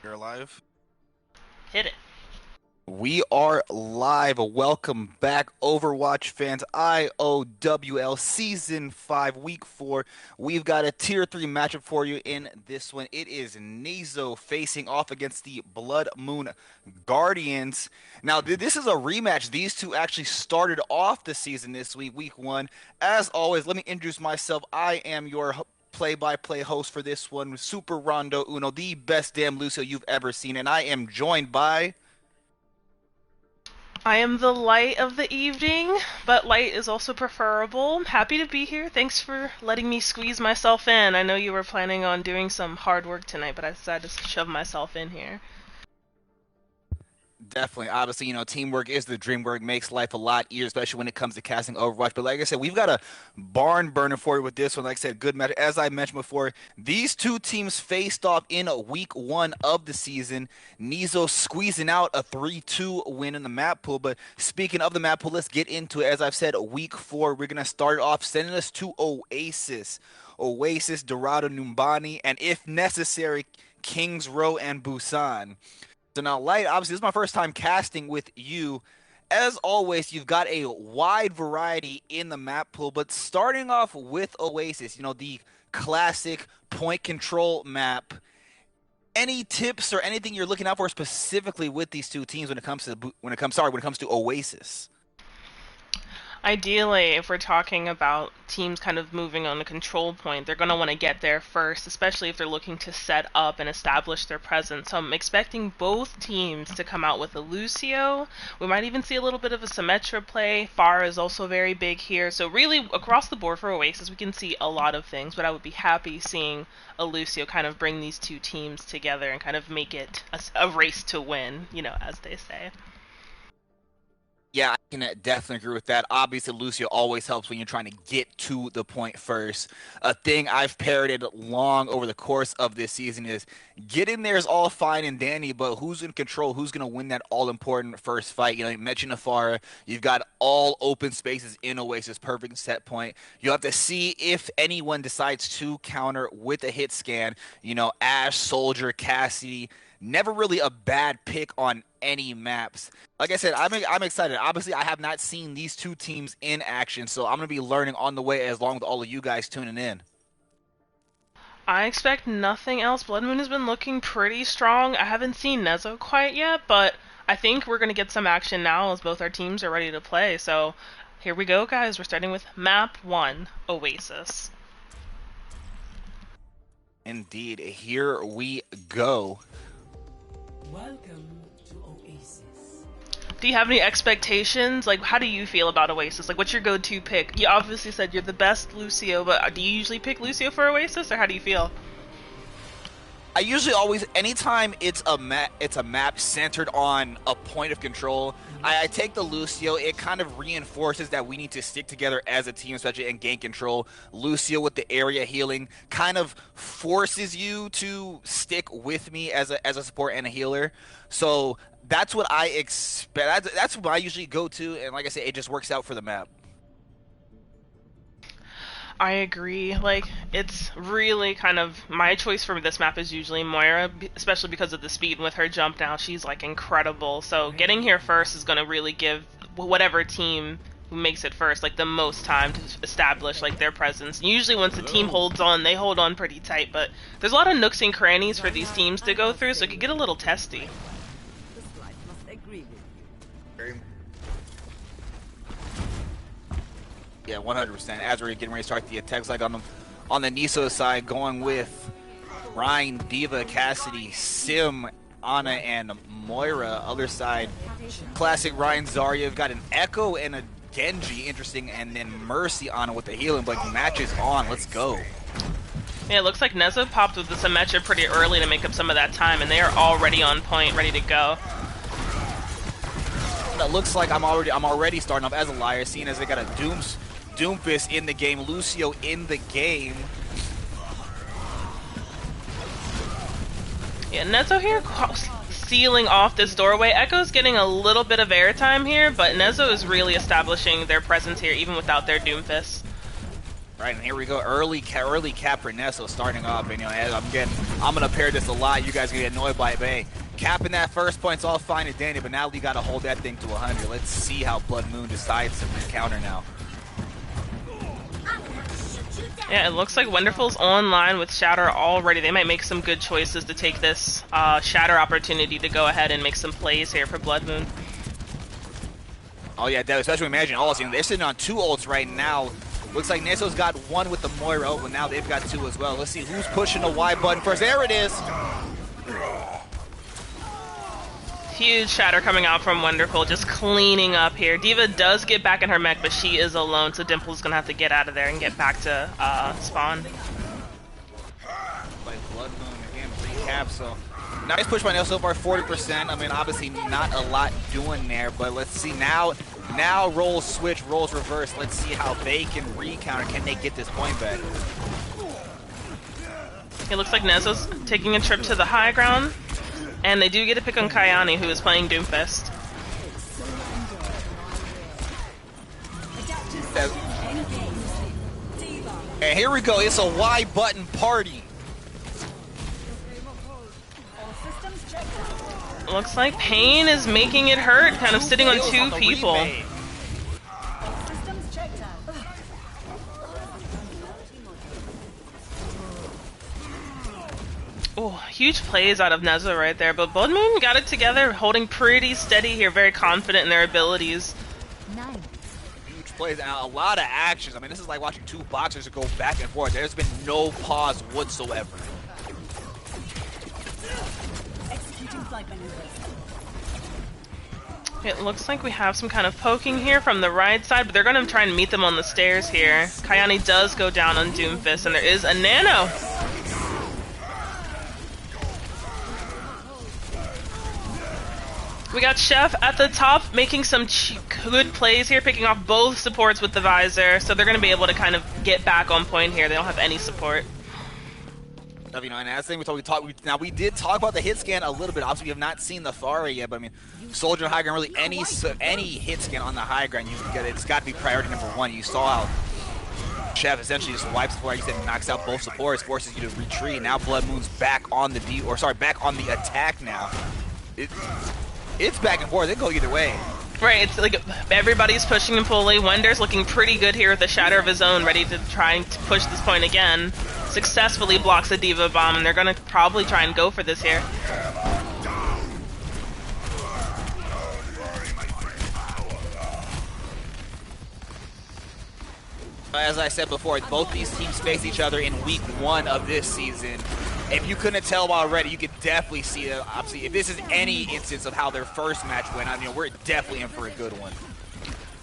You're alive. Hit it. We are live. Welcome back, Overwatch fans. IOWL Season 5, Week 4. We've got a Tier 3 matchup for you in this one. It is Neso facing off against the Blood Moon Guardians. Now, this is a rematch. These two actually started off the season this week, Week 1. As always, let me introduce myself. I am your play-by-play host for this one, Super Rondo Uno, the best damn Lucio you've ever seen. And I am joined by... I am the light of the evening, but light is also preferable. Happy to be here. Thanks for letting me squeeze myself in. I know you were planning on doing some hard work tonight, but I decided to shove myself in here. Definitely. Obviously, teamwork is the dream work, makes life a lot easier, especially when it comes to casting Overwatch. But like I said, we've got a barn burner for you with this one. Like I said, good match. As I mentioned before, these two teams faced off in week 1 of the season. Neso squeezing out a 3-2 win in the map pool. But speaking of the map pool, let's get into it. As I've said, week 4, we're going to start off sending us to Oasis. Oasis, Dorado, Numbani, and if necessary, Kings Row and Busan. So now, Light, obviously, this is my first time casting with you. As always, you've got a wide variety in the map pool, but starting off with Oasis, the classic point control map. Any tips or anything you're looking out for specifically with these two teams when it comes to Oasis? Ideally, if we're talking about teams kind of moving on a control point, they're going to want to get there first, especially if they're looking to set up and establish their presence. So I'm expecting both teams to come out with a Lucio. We might even see a little bit of a Symmetra play. Pharah is also very big here. So really, across the board for Oasis, we can see a lot of things, but I would be happy seeing a Lucio kind of bring these two teams together and kind of make it a race to win, as they say. Yeah, I can definitely agree with that. Obviously, Lucio always helps when you're trying to get to the point first. A thing I've parroted long over the course of this season is getting there is all fine and dandy, but who's in control? Who's going to win that all-important first fight? You mentioned Afara. You've got all open spaces in Oasis, perfect set point. You have to see if anyone decides to counter with a hit scan. Ash, Soldier, Cassidy. Never really a bad pick on any maps. Like I said, I'm excited. Obviously, I have not seen these two teams in action, so I'm going to be learning on the way as long with all of you guys tuning in. I expect nothing else. Blood Moon has been looking pretty strong. I haven't seen Neso quite yet, but I think we're going to get some action now as both our teams are ready to play. So here we go, guys. We're starting with Map 1, Oasis. Indeed, here we go. Welcome to Oasis. Do you have any expectations? Like, how do you feel about Oasis? Like, what's your go-to pick? You obviously said you're the best Lucio, but do you usually pick Lucio for Oasis, or how do you feel? I usually always, anytime it's a map centered on a point of control, I take the Lucio. It kind of reinforces that we need to stick together as a team, especially in gain control. Lucio with the area healing kind of forces you to stick with me as a support and a healer. So that's what I expect. That's what I usually go to, and like I said, it just works out for the map. I agree. Like, it's really kind of my choice for this map is usually Moira, especially because of the speed. And with her jump down, she's like incredible. So getting here first is going to really give whatever team who makes it first like the most time to establish like their presence. Usually once the team holds on, they hold on pretty tight, but there's a lot of nooks and crannies for these teams to go through, so it could get a little testy. The slide must agree with you. Yeah, 100%. As we're getting ready to start the attacks, like on the Neso side, going with Ryan, Diva, Cassidy, Sim, Ana, and Moira. Other side, classic Ryan, Zarya. We've got an Echo and a Genji, interesting, and then Mercy Ana with the healing. But matches on. Let's go. Yeah, it looks like Neso popped with the Symmetra pretty early to make up some of that time, and they are already on point, ready to go. That looks like I'm already starting off as a liar, seeing as they got a Doomfist in the game, Lucio in the game. Yeah, Neso here sealing off this doorway. Echo's getting a little bit of airtime here, but Neso is really establishing their presence here even without their Doomfist. Right, and here we go. Early cap for Neso starting off. And, you know, I'm gonna pair this a lot. You guys are gonna get annoyed by it, but hey, capping that first point's all fine and dandy, but now we gotta hold that thing to 100. Let's see how Blood Moon decides to counter now. Yeah, it looks like Wonderful's online with Shatter already. They might make some good choices to take this Shatter opportunity to go ahead and make some plays here for Blood Moon. Oh yeah, especially imagine ults. You know, they're sitting on 2 ults right now. Looks like Neso's got 1 with the Moira, but now they've got 2 as well. Let's see who's pushing the Y button first. There it is. Huge Shatter coming out from Wonderful, just cleaning up here. D.Va does get back in her mech, but she is alone, so Dimple's gonna have to get out of there and get back to spawn. Like Blood Moon again, recap. So nice push by Neso so far, 40%. I mean, obviously not a lot doing there, but let's see now. Now roles switch, roles reverse. Let's see how they can recounter. Can they get this point back? It looks like Neso's taking a trip to the high ground. And they do get a pick on Kayane, who is playing Doomfist. And here we go. It's a Y button party. Looks like Pain is making it hurt, kind of sitting on 2 people. Oh, huge plays out of Neso right there, but Blood Moon got it together, holding pretty steady here, very confident in their abilities. Huge plays and a lot of actions. I mean, this is like watching 2 boxers go back and forth. There's been no pause whatsoever. It looks like we have some kind of poking here from the right side, but they're going to try and meet them on the stairs here. Kayane does go down on Doomfist, and there is a Nano. We got Chef at the top making some good plays here, picking off both supports with the visor, so they're going to be able to kind of get back on point here. They don't have any support. You know, and as thing we did talk about the hit scan a little bit. Obviously, we have not seen the Thara yet, but I mean, Soldier and high ground, really any hit scan on the high ground, it's got to be priority number 1. You saw how Chef essentially just wipes before you said knocks out both supports, forces you to retreat. Now Blood Moon's back on the back on the attack now. It's back and forth. It go either way. Right, it's like everybody's pushing and pulling. Wender's looking pretty good here with a Shatter of his own, ready to try and push this point again. Successfully blocks a D.Va bomb, and they're going to probably try and go for this here. As I said before, both these teams face each other in week 1 of this season. If you couldn't tell already, you could definitely see it. Obviously, if this is any instance of how their first match went, I mean, we're definitely in for a good one.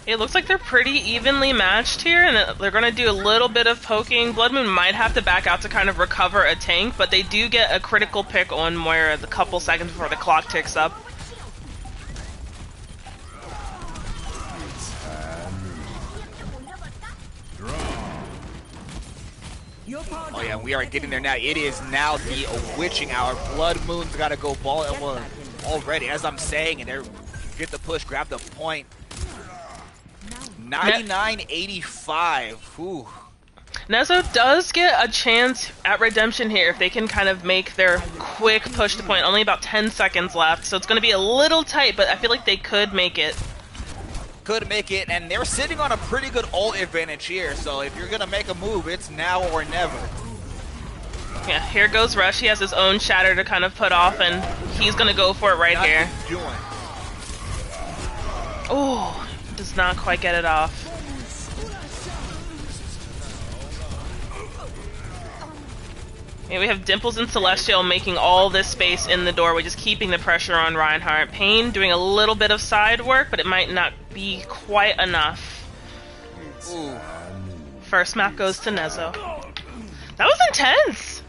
It looks like they're pretty evenly matched here, and they're going to do a little bit of poking. Blood Moon might have to back out to kind of recover a tank, but they do get a critical pick on Moira a couple seconds before the clock ticks up. Oh yeah, we are getting there now. It is now the witching hour. Blood Moon's got to go ball already. As I'm saying, and they get the push, grab the point. 99-85. Ooh. Neso does get a chance at redemption here if they can kind of make their quick push to point. Only about 10 seconds left, so it's going to be a little tight, but I feel like they could make it. Could make it, and they're sitting on a pretty good ult advantage here, so if you're going to make a move, it's now or never. Yeah, here goes Rush. He has his own Shatter to kind of put off, and he's going to go for it right here. Oh, does not quite get it off. Yeah, we have Dimples and Celestial making all this space in the doorway, just keeping the pressure on Reinhardt. Pain doing a little bit of side work, but it might not be quite enough. Ooh. First map goes to Neso. That was intense!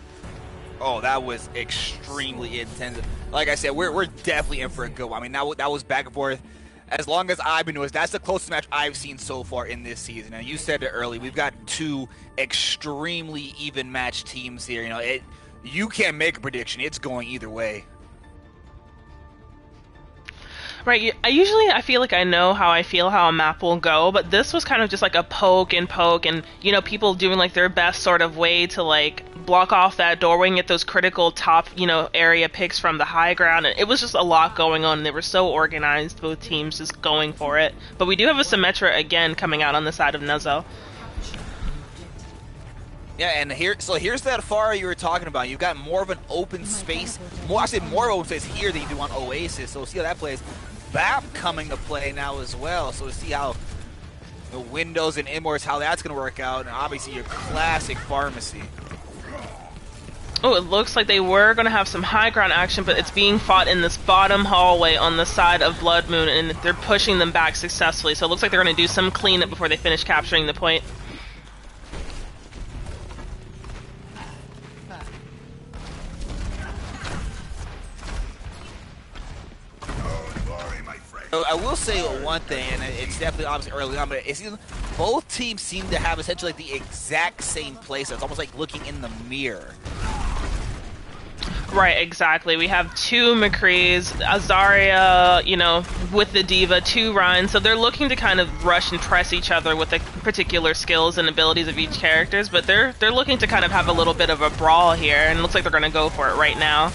Oh, that was extremely intense. Like I said, we're definitely in for a good one. I mean, that was back and forth. As long as I've been doing this, that's the closest match I've seen so far in this season. And you said it early, we've got 2 extremely even matched teams here. You know, you can't make a prediction. It's going either way. Right, I feel like I know how I feel how a map will go, but this was kind of just like a poke and people doing like their best sort of way to like block off that doorway and get those critical top, area picks from the high ground. And it was just a lot going on. They were so organized, both teams just going for it. But we do have a Symmetra again coming out on the side of Neso. Yeah, and here's that Pharah you were talking about. You've got more of an open space, more open space here than you do on Oasis. So we'll see how that plays. BAP coming to play now as well. So we'll see how the Windows and Immorts, how that's going to work out. And obviously your classic Pharmacy. Oh, it looks like they were going to have some high ground action, but it's being fought in this bottom hallway on the side of Blood Moon, and they're pushing them back successfully. So it looks like they're going to do some cleanup before they finish capturing the point. So I will say one thing, and it's definitely obviously early on, but both teams seem to have essentially like the exact same place. It's almost like looking in the mirror. Right, exactly. We have two McCrees, Azaria, with the D.Va, two Ryan, so they're looking to kind of rush and press each other with the particular skills and abilities of each characters, but they're looking to kind of have a little bit of a brawl here, and it looks like they're going to go for it right now.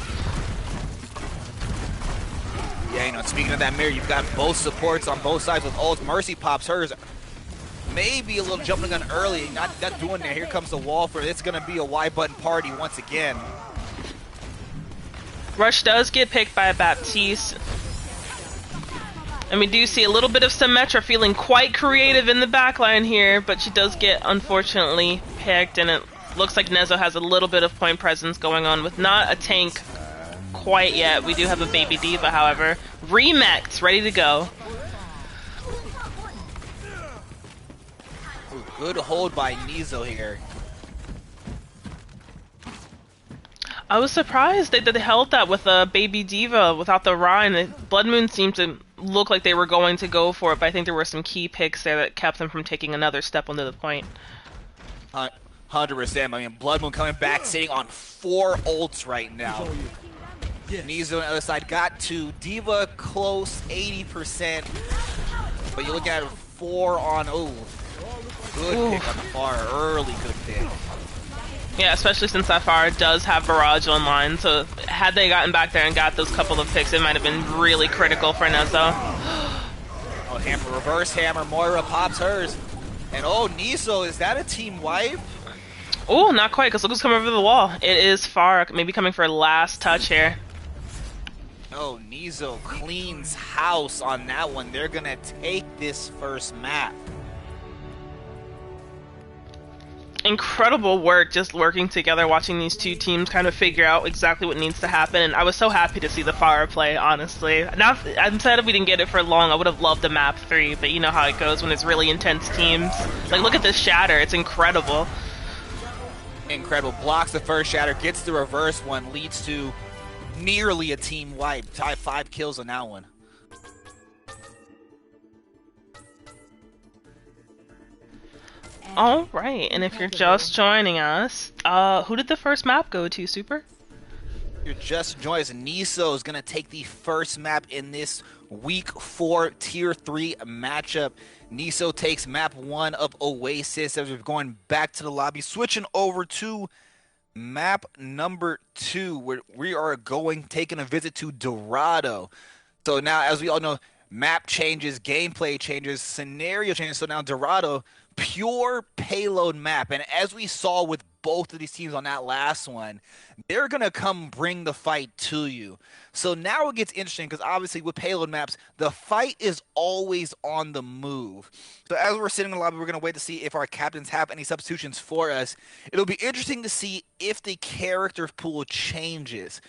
Yeah, speaking of that mirror, you've got both supports on both sides with ults. Mercy pops hers. Maybe a little jumping gun early, not doing that. Here comes the wall for it. It's going to be a Y button party once again. Rush does get picked by Baptiste. And we do see a little bit of Symmetra feeling quite creative in the backline here, but she does get, unfortunately, picked, and it looks like Neso has a little bit of point presence going on with not a tank quite yet. We do have a baby D.Va, however. Remexed, ready to go. Ooh, good hold by Neso here. I was surprised they held that with a baby D.Va without the Rhine. Blood Moon seemed to look like they were going to go for it, but I think there were some key picks there that kept them from taking another step onto the point. 100%. I mean, Blood Moon coming back, sitting on 4 ults right now. Neso on the other side got to D.Va close, 80%. But you're looking at 4 on, good pick on the far, early good pick. Yeah, especially since that Pharah does have Barrage online, so had they gotten back there and got those couple of picks, it might have been really critical for Neso. Oh, hammer, reverse hammer, Moira pops hers. And Neso, is that a team wipe? Oh, not quite, because look who's coming over the wall. It is Pharah, maybe coming for a last touch here. Oh, Neso cleans house on that one. They're going to take this first map. Incredible work just working together, watching these two teams kind of figure out exactly what needs to happen, and I was so happy to see the Pharah play, honestly. Now, I'm sad if we didn't get it for long. I would have loved a map 3, but you know how it goes when it's really intense teams. Like, look at this shatter. It's incredible. Incredible. Blocks the first shatter, gets the reverse one, leads to nearly a team wipe. Tie 5 kills on that one. All right, and if you're just joining us, who did the first map go to, Super? You're just joining us. Neso is going to take the first map in this Week 4 Tier 3 matchup. Neso takes map 1 of Oasis as we're going back to the lobby, switching over to map number 2, where we are taking a visit to Dorado. So now, as we all know, map changes, gameplay changes, scenario changes. So now Dorado, pure payload map. And as we saw with both of these teams on that last one, they're going to come bring the fight to you. So now it gets interesting because obviously with payload maps, the fight is always on the move. So as we're sitting in the lobby, we're going to wait to see if our captains have any substitutions for us. It'll be interesting to see if the character pool changes.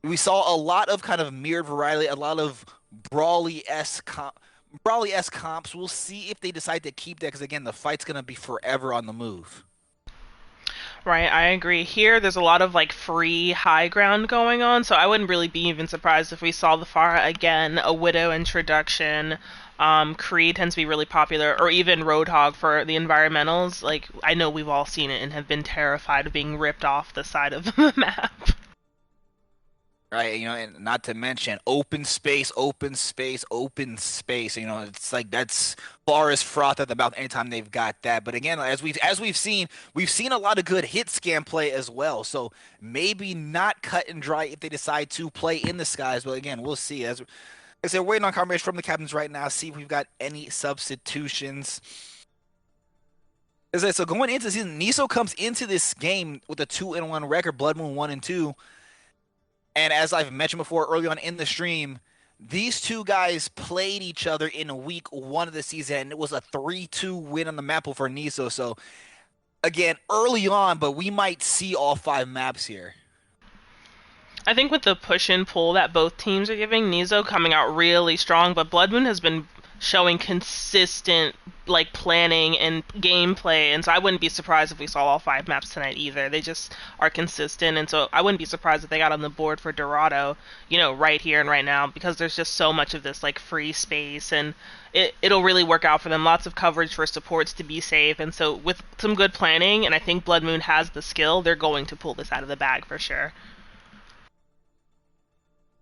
We saw a lot of kind of mirrored variety, a lot of Brawly-esque comps. We'll see if they decide to keep that because, again, the fight's going to be forever on the move. Right, I agree. Here, there's a lot of, like, free high ground going on, so I wouldn't really be even surprised if we saw the Pharah again, a Widow introduction. Creed tends to be really popular, or even Roadhog for the environmentals. Like, I know we've all seen it and have been terrified of being ripped off the side of the map. Right, and not to mention open space, open space, open space. It's like that's forest froth at the mouth anytime they've got that. But again, as we've seen, we've seen a lot of good hit scan play as well. So maybe not cut and dry if they decide to play in the skies. But again, we'll see. As I said, we're waiting on confirmation from the captains right now. See if we've got any substitutions. As I said, so going into the season, Neso comes into this game with a 2-1 record, Blood Moon 1-2. And as I've mentioned before early on in the stream, these two guys played each other in week 1 of the season, and it was a 3-2 win on the map for Neso. So, again, early on, but we might see all 5 maps here. I think with the push and pull that both teams are giving, Neso coming out really strong, but Blood Moon has been showing consistent planning and gameplay, and so I wouldn't be surprised if we saw all 5 maps tonight either. They just are consistent, and so I wouldn't be surprised if they got on the board for Dorado, right here and right now, because there's just so much of this free space, and it'll really work out for them. Lots of coverage for supports to be safe, and so with some good planning, and I think Blood Moon has the skill, they're going to pull this out of the bag for sure.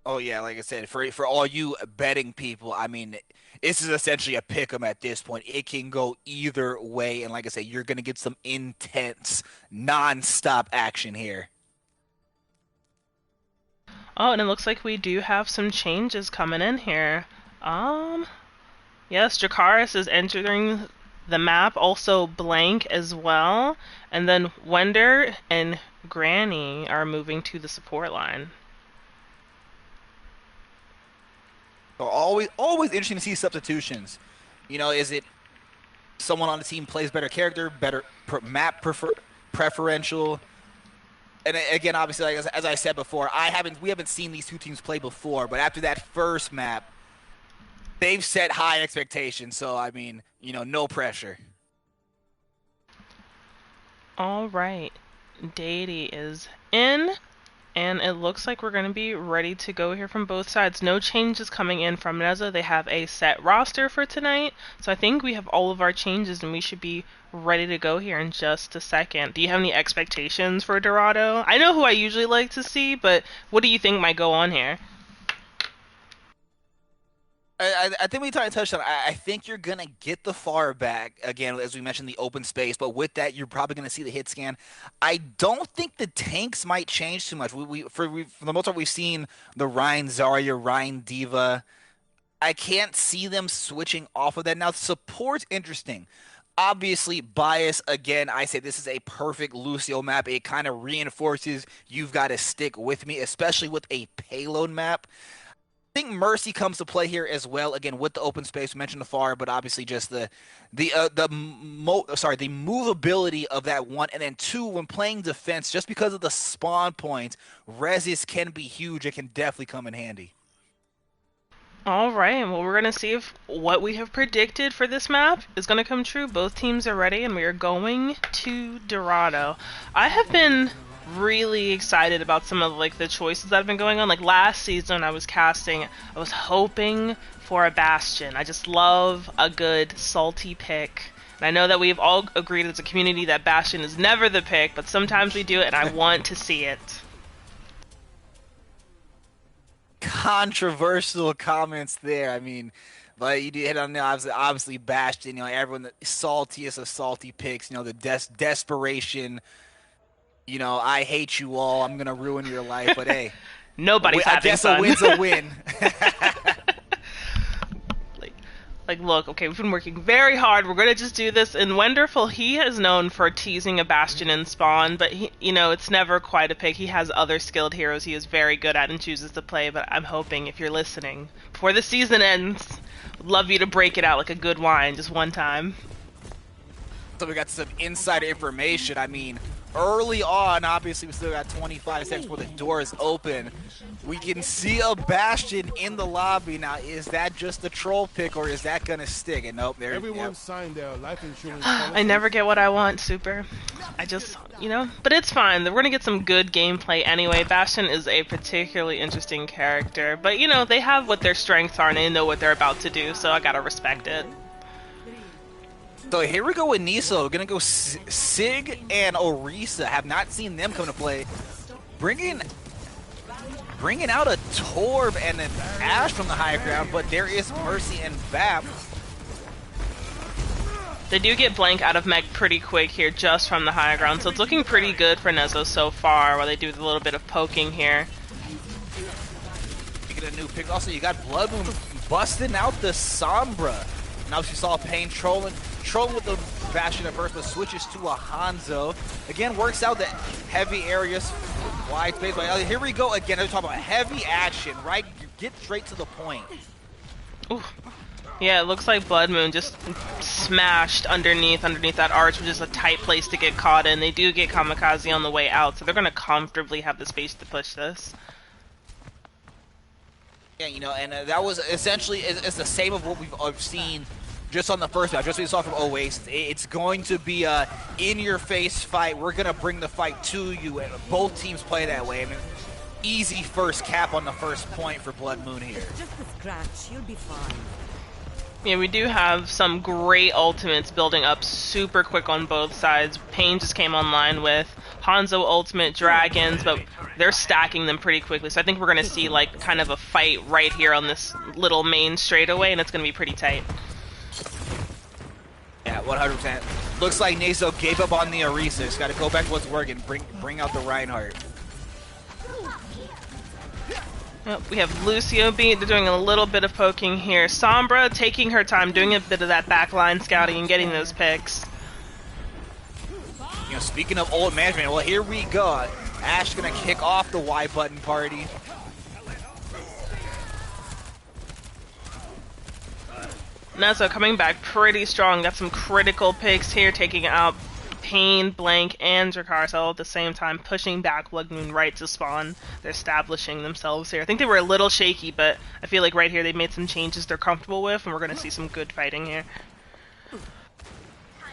Oh yeah, like I said, for all you betting people, I mean, this is essentially a pick 'em at this point. It can go either way, and like I said, you're gonna get some intense, non-stop action here. Oh, and it looks like we do have some changes coming in here. Yes, Dracaris is entering the map, also Blank as well, and then Wender and Granny are moving to the support line. So always interesting to see substitutions. Is it someone on the team plays better character, better preferential? And again, obviously, as I said before, we haven't seen these two teams play before. But after that first map, they've set high expectations. So I mean, no pressure. All right, Deity is in. And it looks like we're going to be ready to go here from both sides. No changes coming in from Neso. They have a set roster for tonight. So I think we have all of our changes and we should be ready to go here in just a second. Do you have any expectations for Dorado? I know who I usually like to see, but what do you think might go on here? I think we touched on. I think you're gonna get the far back again, as we mentioned, the open space. But with that, you're probably gonna see the hit scan. I don't think the tanks might change too much. For the most part, we've seen the Rhine Zarya, Rhine Diva. I can't see them switching off of that. Now, support's interesting. Obviously, bias again. I say this is a perfect Lucio map. It kind of reinforces you've got to stick with me, especially with a payload map. I think Mercy comes to play here as well. Again, with the open space, we mentioned the far, but obviously just the movability of that one, and then 2 when playing defense, just because of the spawn points, Resis can be huge. It can definitely come in handy. All right, well, we're going to see if what we have predicted for this map is going to come true. Both teams are ready, and we are going to Dorado. I have been really excited about some of the choices that have been going on. Last season I was hoping for a Bastion. I just love a good salty pick. And I know that we've all agreed as a community that Bastion is never the pick, but sometimes we do it and I want to see it. Controversial comments there. I mean, but you did hit on the obviously Bastion, everyone the saltiest of salty picks, the desperation. I hate you all. I'm gonna ruin your life, but hey, nobody's having fun. I guess a win's a win. Look, okay, we've been working very hard. We're gonna just do this. And Wonderful, he is known for teasing a Bastion in spawn, but it's never quite a pick. He has other skilled heroes he is very good at and chooses to play. But I'm hoping, if you're listening, before the season ends, would love you to break it out like a good wine, just one time. So we got some insider information. I mean, early on, obviously, we still got 25 seconds before the doors open. We can see a Bastion in the lobby. Now, is that just a troll pick, or is that going to stick? And nope, there everyone signed their life insurance. I never get what I want, Super. I just, but it's fine. We're going to get some good gameplay anyway. Bastion is a particularly interesting character, but, they have what their strengths are, and they know what they're about to do, so I got to respect it. So here we go with Neso. We're going to go Sig and Orisa. Have not seen them come to play. Bringing bringing out a Torb and an Ash from the high ground, but there is Mercy and Bap. They do get blank out of mech pretty quick here just from the high ground, so it's looking pretty good for Neso so far while they do a little bit of poking here. You get a new pick. Also, you got Blood Moon busting out the Sombra. Now she saw Pain trolling with the Bastion at first, but switches to a Hanzo. Again, works out the heavy areas, wide space. But here we go again. They're talking about heavy action, right? You get straight to the point. Ooh. Yeah, it looks like Blood Moon just smashed underneath that arch, which is a tight place to get caught in. They do get Kamikaze on the way out, so they're going to comfortably have the space to push this. Yeah, you know, and that was essentially it's the same of what we've seen just on the first match, just what we saw from Oasis. It's going to be a in-your-face fight. We're going to bring the fight to you, and both teams play that way. I mean, easy first cap on the first point for Blood Moon here. Just a scratch, you'll be fine. Yeah, we do have some great ultimates building up super quick on both sides. Pain just came online with Hanzo ultimate, Dragons, but they're stacking them pretty quickly. So I think we're going to see like kind of a fight right here on this little main straightaway, and it's going to be pretty tight. Yeah, 100%. Looks like Neso gave up on the Orisa. Just got to go back to what's working. Bring out the Reinhardt. We have Lucio beat. They're doing a little bit of poking here. Sombra taking her time, doing a bit of that backline scouting and getting those picks. You know, speaking of old management, well, here we go. Ash gonna kick off the Y button party. Neso coming back pretty strong. Got some critical picks here, taking out Pain, Blank, and Dracarys all at the same time, pushing back Blood Moon right to spawn. They're establishing themselves here. I think they were a little shaky, but I feel like right here they've made some changes they're comfortable with, and we're going to see some good fighting here.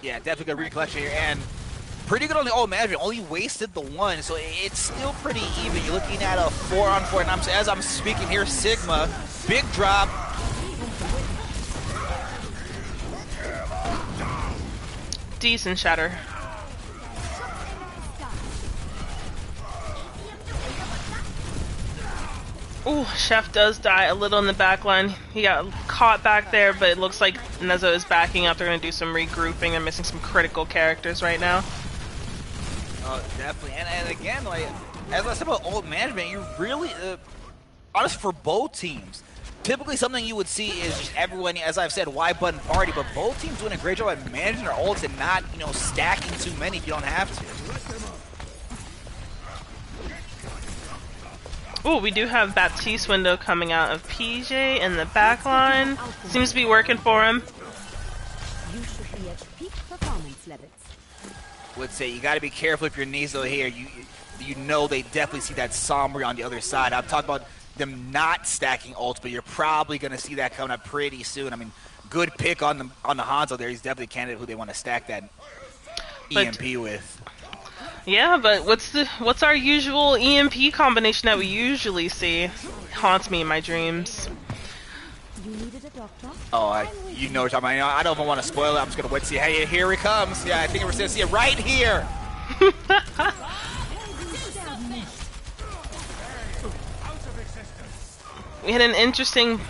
Yeah, definitely good recollection here, and pretty good on the old management. Only wasted the one, so it's still pretty even. You're looking at a 4-on-4, and as I'm speaking here, Sigma, big drop. Decent shatter. Ooh, Chef does die a little in the back line. He got caught back there, but it looks like Neso is backing up. They're going to do some regrouping. They're missing some critical characters right now. Oh, definitely. And again, like, as I said about old management, you really, honestly, for both teams, typically something you would see is just everyone, as I've said, Y button party, but both teams doing a great job at managing their ults and not, you know, stacking too many if you don't have to. Ooh, we do have Baptiste window coming out of PJ in the back line. Seems to be working for him. You should be at peak performance levels. Would say you got to be careful if you're Neso here. You know they definitely see that Sombra on the other side. I'm talking about them not stacking ults, but you're probably going to see that coming up pretty soon. I mean, good pick on the Hanzo there. He's definitely a candidate who they want to stack that EMP with. Yeah, but what's our usual EMP combination that we usually see? Haunts me in my dreams. You needed a doctor? Oh, you know what I'm talking about. I don't even want to spoil it. I'm just going to wait and see. Hey, here he comes. Yeah, I think we're going to see it right here. We had an interesting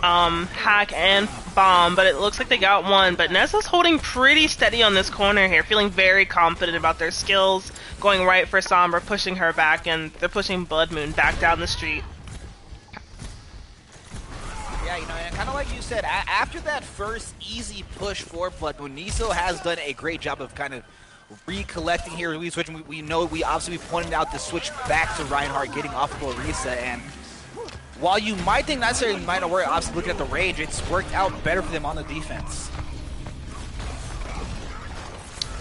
hack and bomb, but it looks like they got one. But Neso's holding pretty steady on this corner here, feeling very confident about their skills, going right for Sombra, pushing her back, and they're pushing Blood Moon back down the street. Yeah, you know, and kind of like you said, after that first easy push for Blood Moon, Neso has done a great job of kind of recollecting here. We obviously pointed out the switch back to Reinhardt, getting off of Orisa, and while you might think necessarily might not work, obviously looking at the range, it's worked out better for them on the defense.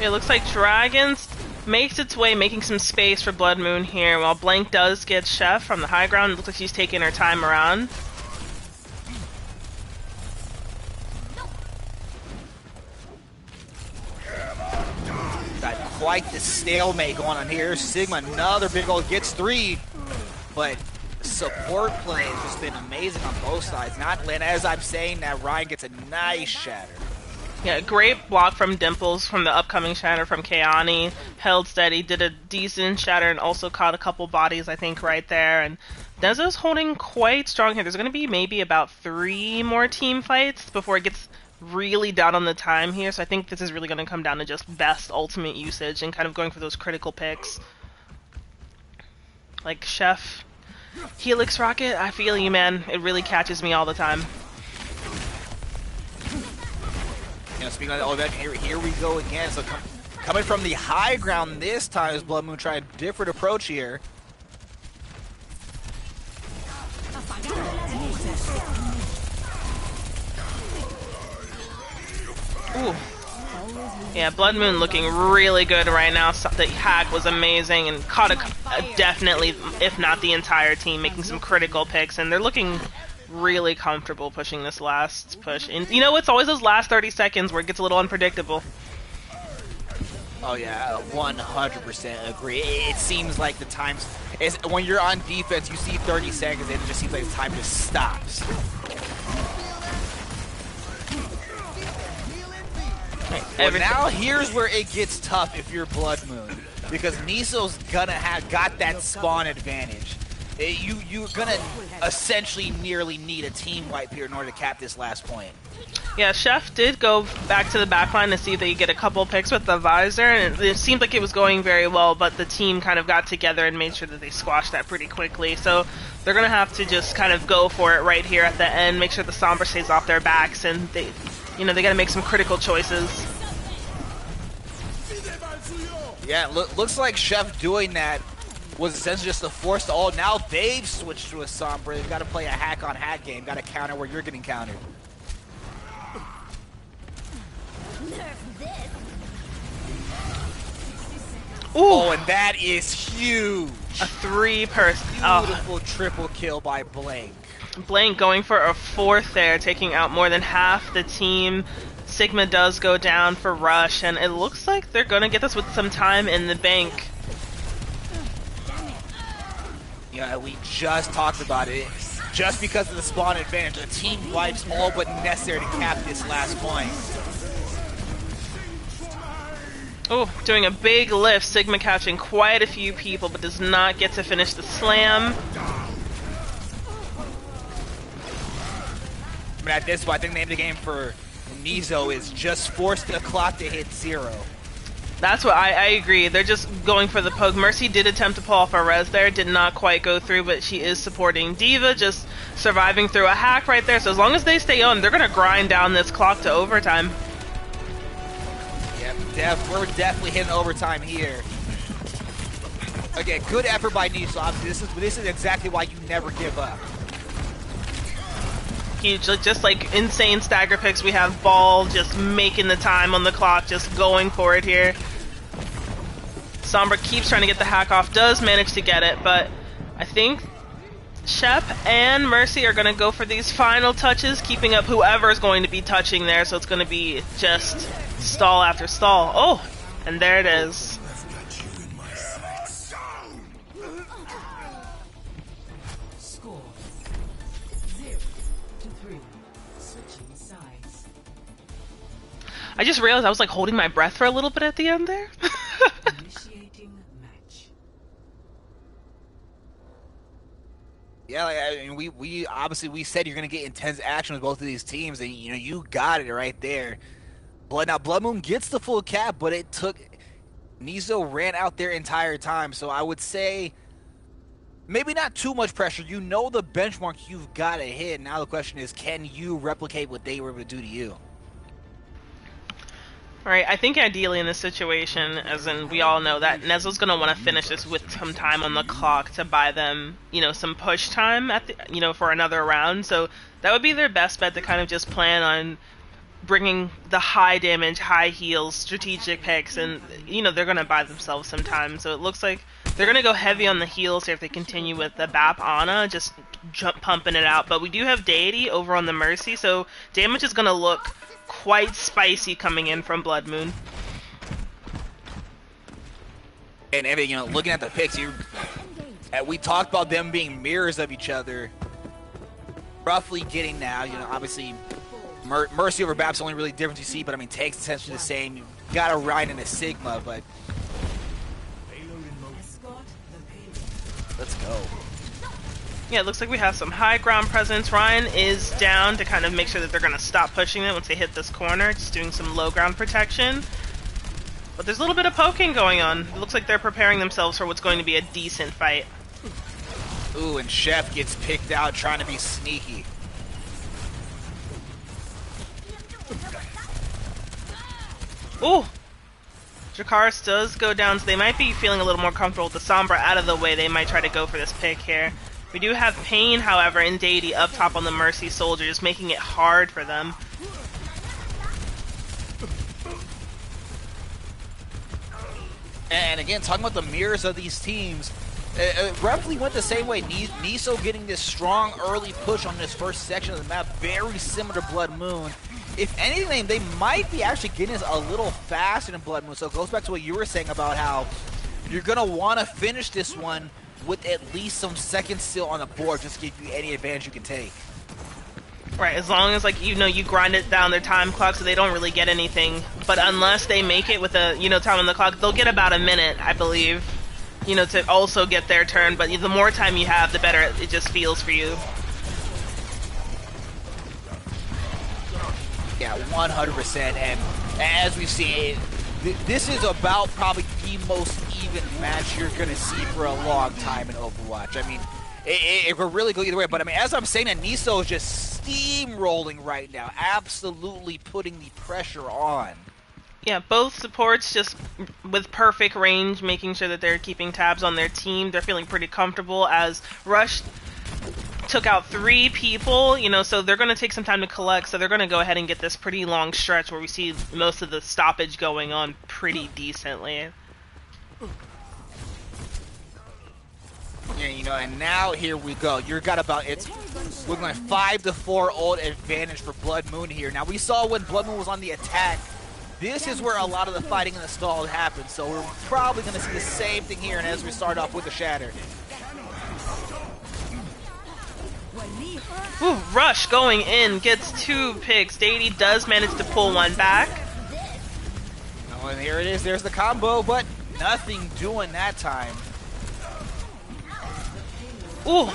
It looks like Dragons makes its way, making some space for Blood Moon here, while Blank does get Chef from the high ground. It looks like she's taking her time around. Got quite the stalemate going on here. Sigma, another big goal, gets 3, but support play has just been amazing on both sides. And as I'm saying, that Ryan gets a nice shatter. Yeah, great block from Dimples from the upcoming shatter from Keani. Held steady, did a decent shatter, and also caught a couple bodies, I think, right there. And Neso's holding quite strong here. There's going to be maybe about 3 more team fights before it gets really down on the time here. So I think this is really going to come down to just best ultimate usage and kind of going for those critical picks. Like Chef, Helix Rocket, I feel you, man. It really catches me all the time. You know, speaking of all that, here we go again. So coming from the high ground this time as Blood Moon tried a different approach here. Ooh. Yeah, Blood Moon looking really good right now. The hack was amazing and caught definitely, if not the entire team, making some critical picks, and they're looking really comfortable pushing this last push. And you know, it's always those last 30 seconds where it gets a little unpredictable. Oh yeah, 100% agree. It seems like the times is when you're on defense, you see 30 seconds, and it just seems like the time just stops. Well, now here's where it gets tough if you're Blood Moon, because Neso's got that spawn advantage. You're gonna essentially nearly need a team wipe here in order to cap this last point. Yeah, Chef did go back to the backline to see if they could get a couple picks with the visor, and it seemed like it was going very well, but the team kind of got together and made sure that they squashed that pretty quickly. So they're gonna have to just kind of go for it right here at the end, make sure the Sombra stays off their backs, and they gotta make some critical choices. Yeah, looks like Chef doing that was essentially just a force to all. Now they've switched to a Sombra. They've got to play a hack-on-hack game. Got to counter where you're getting countered. Ooh. Oh, and that is huge. A 3-person. Beautiful triple kill by Blank. Blank going for a 4th there, taking out more than half the team. Sigma does go down for Rush, and it looks like they're going to get this with some time in the bank. Yeah, we just talked about it. Just because of the spawn advantage, the team wipes all but necessary to cap this last point. Oh, doing a big lift. Sigma catching quite a few people, but does not get to finish the slam. I mean, at this point, I think the name of the game for Neso is just force the clock to hit 0. That's what I agree. They're just going for the poke. Mercy did attempt to pull off a res there, did not quite go through, but she is supporting Diva, just surviving through a hack right there. So as long as they stay on, they're going to grind down this clock to overtime. Yep, we're definitely hitting overtime here. Again, good effort by Neso. Obviously, this is exactly why you never give up. Huge, just like insane stagger picks. We have Ball just making the time on the clock, just going for it here. Sombra keeps trying to get the hack off, does manage to get it, but I think Shep and Mercy are going to go for these final touches, keeping up whoever is going to be touching there, so it's going to be just stall after stall. Oh, and there it is. I just realized I was like holding my breath for a little bit at the end there. Initiating match. Yeah, like, I mean, we obviously we said you're gonna get intense action with both of these teams, and you got it right there. Blood Moon gets the full cap, but it took Neso ran out their entire time. So I would say maybe not too much pressure. You know the benchmark you've got to hit. Now the question is, can you replicate what they were able to do to you? Right, I think ideally in this situation, as in we all know that Neso's going to want to finish this with some time on the clock to buy them, some push time at the, for another round. So that would be their best bet, to kind of just plan on bringing the high damage, high heals, strategic picks, and they're going to buy themselves some time. So it looks like they're going to go heavy on the heals here if they continue with the BAP Ana, just pumping it out. But we do have Deity over on the Mercy, so damage is going to look quite spicy coming in from Blood Moon. And looking at the picks, we talked about them being mirrors of each other. Roughly getting now, obviously Mercy over Bab's the only really difference you see, but I mean, takes essentially the same. You gotta ride in a Sigma, but let's go. Yeah, it looks like we have some high ground presence. Ryan is down to kind of make sure that they're going to stop pushing it once they hit this corner, just doing some low ground protection. But there's a little bit of poking going on. It looks like they're preparing themselves for what's going to be a decent fight. Ooh, and Chef gets picked out trying to be sneaky. Ooh! Dracarys does go down, so they might be feeling a little more comfortable with the Sombra out of the way. They might try to go for this pick here. We do have Pain, however, and Deity up top on the Mercy soldiers, making it hard for them. And again, talking about the mirrors of these teams, roughly went the same way. Neso getting this strong early push on this first section of the map, very similar to Blood Moon. If anything, they might be actually getting this a little faster than Blood Moon. So it goes back to what you were saying about how you're going to want to finish this one with at least some seconds still on the board, just to give you any advantage you can take. Right, as long as, like, you grind it down their time clock so they don't really get anything. But unless they make it with a, time on the clock, they'll get about a minute, I believe, to also get their turn. But the more time you have, the better it just feels for you. Yeah, 100%. And as we've seen, this is about probably the most even match you're going to see for a long time in Overwatch. I mean, it could really go either way. But I mean, as I'm saying, Neso is just steamrolling right now, absolutely putting the pressure on. Yeah, both supports just with perfect range, making sure that they're keeping tabs on their team. They're feeling pretty comfortable as Rush took out 3 people, so they're going to take some time to collect, so they're going to go ahead and get this pretty long stretch where we see most of the stoppage going on pretty decently. Yeah, and now here we go. You've got about, we're going 5-4 ult advantage for Blood Moon here. Now, we saw when Blood Moon was on the attack, this is where a lot of the fighting in the stall happens, so we're probably going to see the same thing here, and as we start off with the Shatter. Ooh, Rush going in, gets 2 picks. Deity does manage to pull one back. Oh, and here it is. There's the combo, but nothing doing that time. Ooh.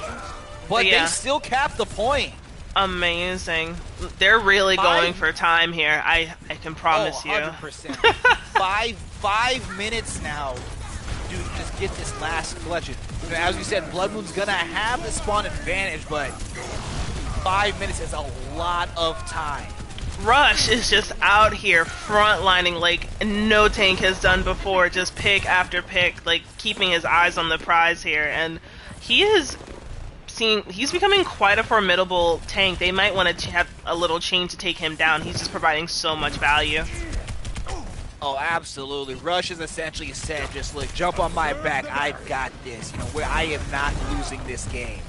But yeah, they still cap the point. Amazing. They're really going for time here. I can promise you. 100%. five minutes now. Dude, just get this last clutch. As we said, Blood Moon's gonna have the spawn advantage, but 5 minutes is a lot of time. Rush is just out here frontlining like no tank has done before, just pick after pick, like keeping his eyes on the prize here, and he's becoming quite a formidable tank. They might want to have a little change to take him down. He's just providing so much value. Oh, absolutely. Rush has essentially said, just look, jump on my back. I've got this. Where I am not losing this game.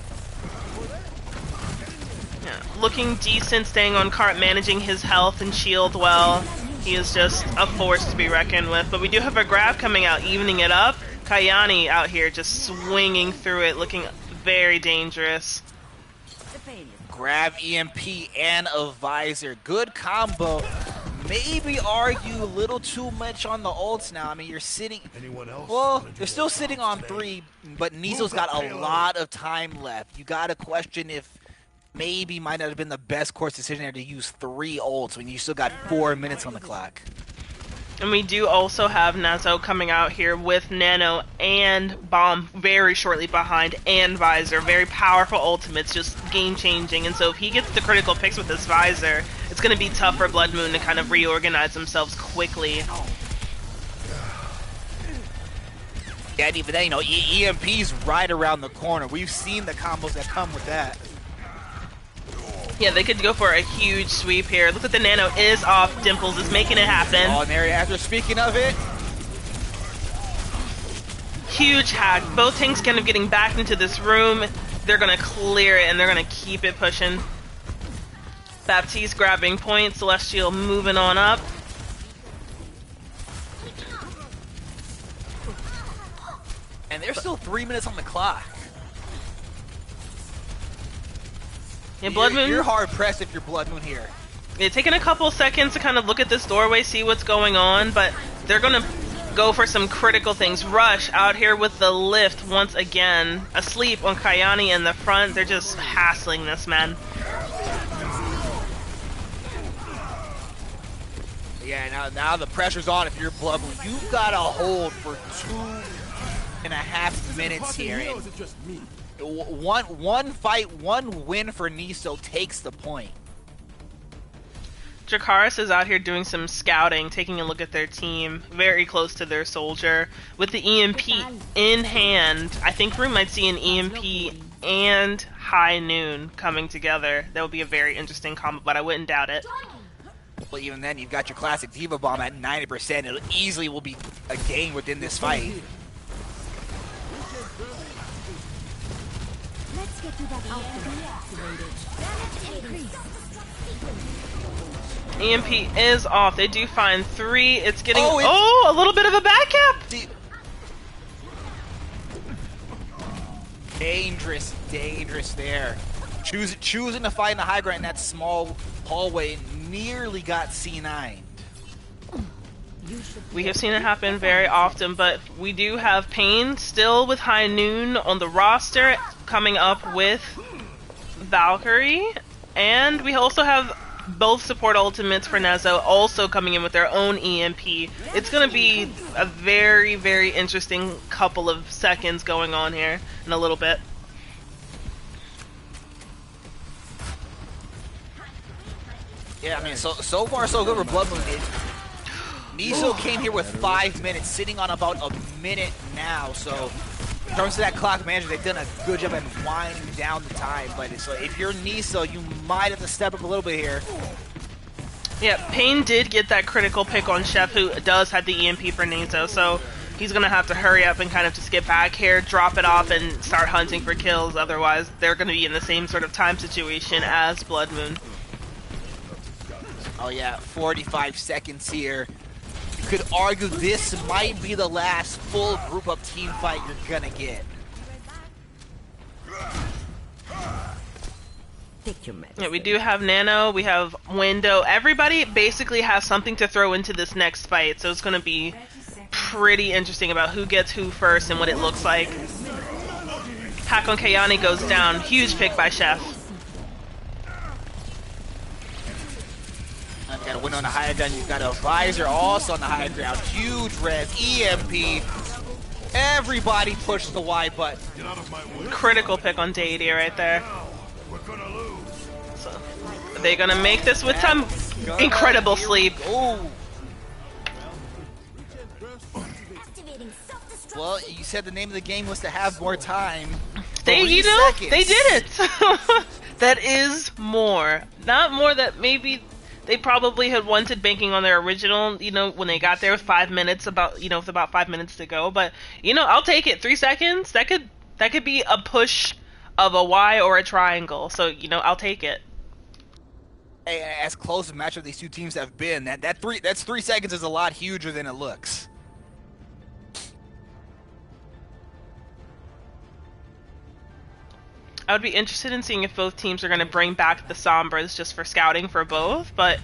Yeah, looking decent, staying on cart, managing his health and shield well. He is just a force to be reckoned with. But we do have a grab coming out, evening it up. Kayani out here just swinging through it, looking very dangerous. Grab, EMP, and a visor. Good combo. Maybe argue a little too much on the ults now. I mean, you're sitting... Anyone else? Well, they're still sitting on 3, but Neso's got a lot of time left. You gotta question if maybe might not have been the best course decision there to use 3 ults when you still got 4 minutes on the clock. And we do also have Neso coming out here with Nano and Bomb very shortly behind, and Visor. Very powerful ultimates, just game-changing. And so if he gets the critical picks with this Visor, it's going to be tough for Blood Moon to kind of reorganize themselves quickly. Yeah, but then, EMP's right around the corner. We've seen the combos that come with that. Yeah, they could go for a huge sweep here. Look at the Nano is off. Dimples is making it happen. Oh, and there, after speaking of it. Huge hack. Both tanks kind of getting back into this room. They're going to clear it, and they're going to keep it pushing. Baptiste grabbing point. Celestial moving on up. And there's still 3 minutes on the clock. Yeah, Blood Moon. You're hard pressed if you're Blood Moon here. It's taking a couple seconds to kind of look at this doorway, see what's going on, but they're gonna go for some critical things. Rush out here with the lift once again. Asleep on Kayani in the front. They're just hassling this man. Yeah, now the pressure's on if you're Blood Moon. You've got to hold for 2.5 minutes here. And one fight, one win for Neso takes the point. Dracarys is out here doing some scouting, taking a look at their team, very close to their soldier. With the EMP in hand, I think we might see an EMP and High Noon coming together. That would be a very interesting combo, but I wouldn't doubt it. Well, even then, you've got your classic Diva Bomb at 90%. It easily will be a game within this fight. Let's get to that EMP is off. They do find 3. It's getting... Oh, a little bit of a back cap! Dangerous, dangerous there. Choosing to fight in the high ground in that small hallway nearly got C9'd. We have seen it happen very often, but we do have Pain still with High Noon on the roster, coming up with Valkyrie, and we also have both support ultimates for Neso also coming in with their own EMP. It's going to be a very, very interesting couple of seconds going on here in a little bit. Yeah, I mean, so far so good for Blood Moon. Neso came here with 5 minutes, sitting on about a minute now, so in terms of that clock management, they've done a good job at winding down the time, but so if you're Neso, you might have to step up a little bit here. Yeah, Pain did get that critical pick on Chef, who does have the EMP for Neso, so he's going to have to hurry up and kind of just get back here, drop it off, and start hunting for kills, otherwise they're going to be in the same sort of time situation as Blood Moon. Oh yeah, 45 seconds here. You could argue this might be the last full group up team fight you're gonna get. Yeah, we do have Nano, we have Window. Everybody basically has something to throw into this next fight, so it's gonna be pretty interesting about who gets who first and what it looks like. Hack on Kayani goes down. Huge pick by Chef. You got a win on the high ground. You've got a Visor also on the high ground. Huge res, EMP. Everybody pushes the Y button. Critical pick on Deity right there. So, are they gonna make this with some incredible sleep? Ooh. Well, you said the name of the game was to have more time. They did it. That is more. Not more that maybe they probably had wanted banking on their original, when they got there with 5 minutes, with about 5 minutes to go. But, I'll take it. 3 seconds, that could be a push of a Y or a triangle. So, I'll take it. Hey, as close a matchup these two teams have been, that's 3 seconds is a lot huger than it looks. I would be interested in seeing if both teams are going to bring back the Sombras just for scouting for both, but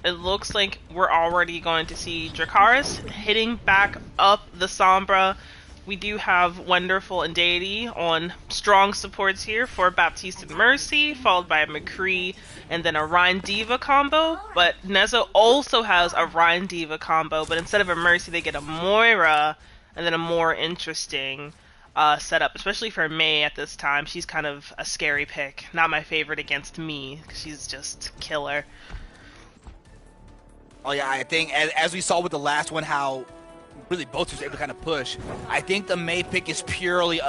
it looks like we're already going to see Dracarys hitting back up the Sombra. We do have Wonderful and Deity on strong supports here for Baptiste and Mercy, followed by a McCree and then a Rhine Diva combo, but Neso also has a Rhine Diva combo, but instead of a Mercy they get a Moira and then a more interesting setup, especially for Mei at this time. She's kind of a scary pick. Not my favorite against me, because she's just killer. Oh yeah, I think as we saw with the last one, how really both teams were able to kind of push. I think the Mei pick is purely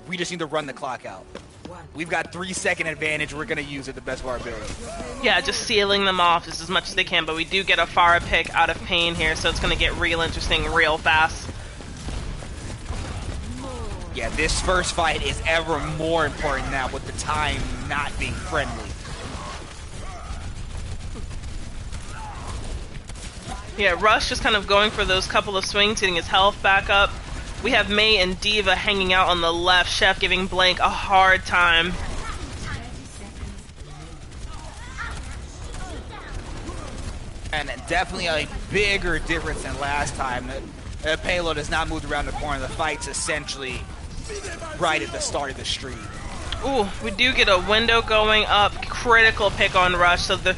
we just need to run the clock out. We've got 3-second advantage. We're gonna use it the best of our ability. Yeah, just sealing them off just as much as they can. But we do get a Pharah pick out of Pain here, so it's gonna get real interesting real fast. Yeah, this first fight is ever more important now with the time not being friendly. Yeah, Rush just kind of going for those couple of swings, getting his health back up. We have Mei and Diva hanging out on the left, Chef giving Blank a hard time. And definitely a bigger difference than last time. The payload has not moved around the corner. The fight's essentially right at the start of the street. Ooh, we do get a window going up. Critical pick on Rush. So the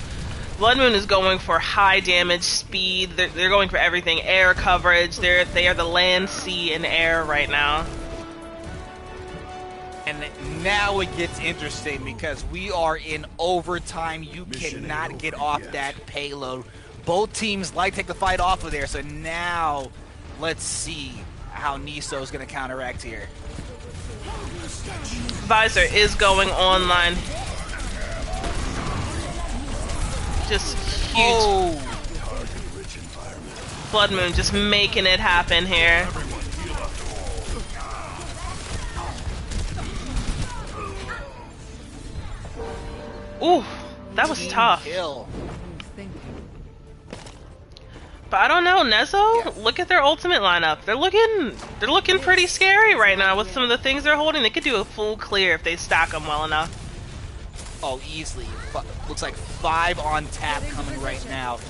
Blood Moon is going for high damage, speed. They're going for everything. Air coverage. They are the land, sea, and air right now. And now it gets interesting because we are in overtime. You cannot get off that payload. Both teams like to take the fight off of there. So now let's see how Neso is going to counteract here. Visor is going online. Just huge. Oh. Blood Moon just making it happen here. Ooh, that was tough. Kill. But I don't know, Neso, look at their ultimate lineup. They're looking pretty scary right now with some of the things they're holding. They could do a full clear if they stack them well enough. Oh, easily. Looks like 5 on tap coming right now.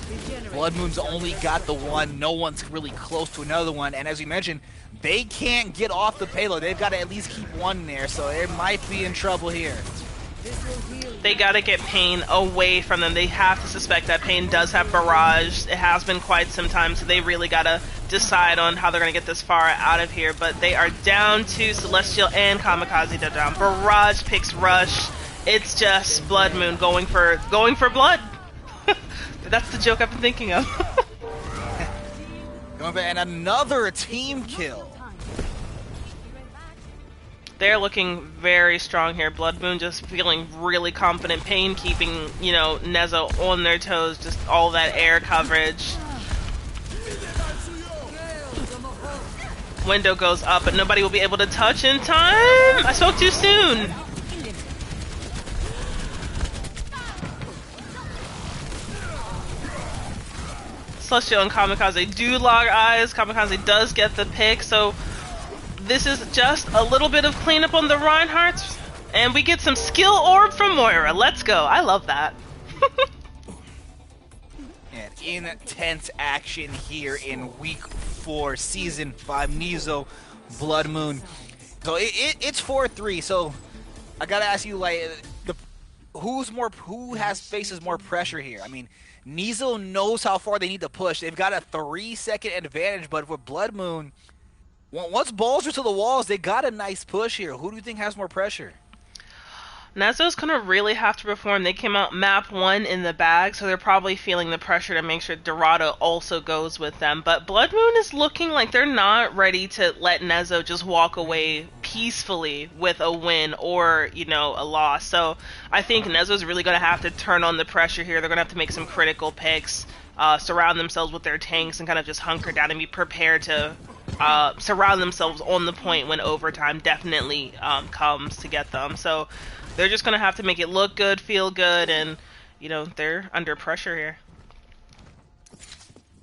Blood Moon's only got the one. No one's really close to another one. And as we mentioned, they can't get off the payload. They've got to at least keep one there, so they might be in trouble here. They gotta get Pain away from them. They have to suspect that Pain does have Barrage. It has been quite some time, so they really gotta decide on how they're gonna get this far out of here. But they are down to Celestial and Kamikaze. They're down. Barrage picks Rush. It's just Blood Moon going for blood. That's the joke I've been thinking of. And another team kill. They're looking very strong here. Blood Moon just feeling really confident. Pain keeping, Neso on their toes. Just all that air coverage. Window goes up, but nobody will be able to touch in time. I spoke too soon. Celestial and Kamikaze do lock eyes. Kamikaze does get the pick, so this is just a little bit of cleanup on the Reinhardts, and we get some skill orb from Moira. Let's go. I love that. And intense action here in Week 4, Season 5, Neso, Blood Moon. So it's 4-3, so I gotta ask you, who faces more pressure here? I mean, Neso knows how far they need to push. They've got a 3-second advantage, but for Blood Moon, once balls are to the walls, they got a nice push here. Who do you think has more pressure? Neso's gonna really have to perform. They came out map 1 in the bag, so they're probably feeling the pressure to make sure Dorado also goes with them. But Blood Moon is looking like they're not ready to let Neso just walk away peacefully with a win or, a loss. So I think Neso's really gonna have to turn on the pressure here. They're gonna have to make some critical picks, surround themselves with their tanks, and kind of just hunker down and be prepared to surround themselves on the point when overtime definitely comes to get them. So they're just going to have to make it look good, feel good, and, they're under pressure here.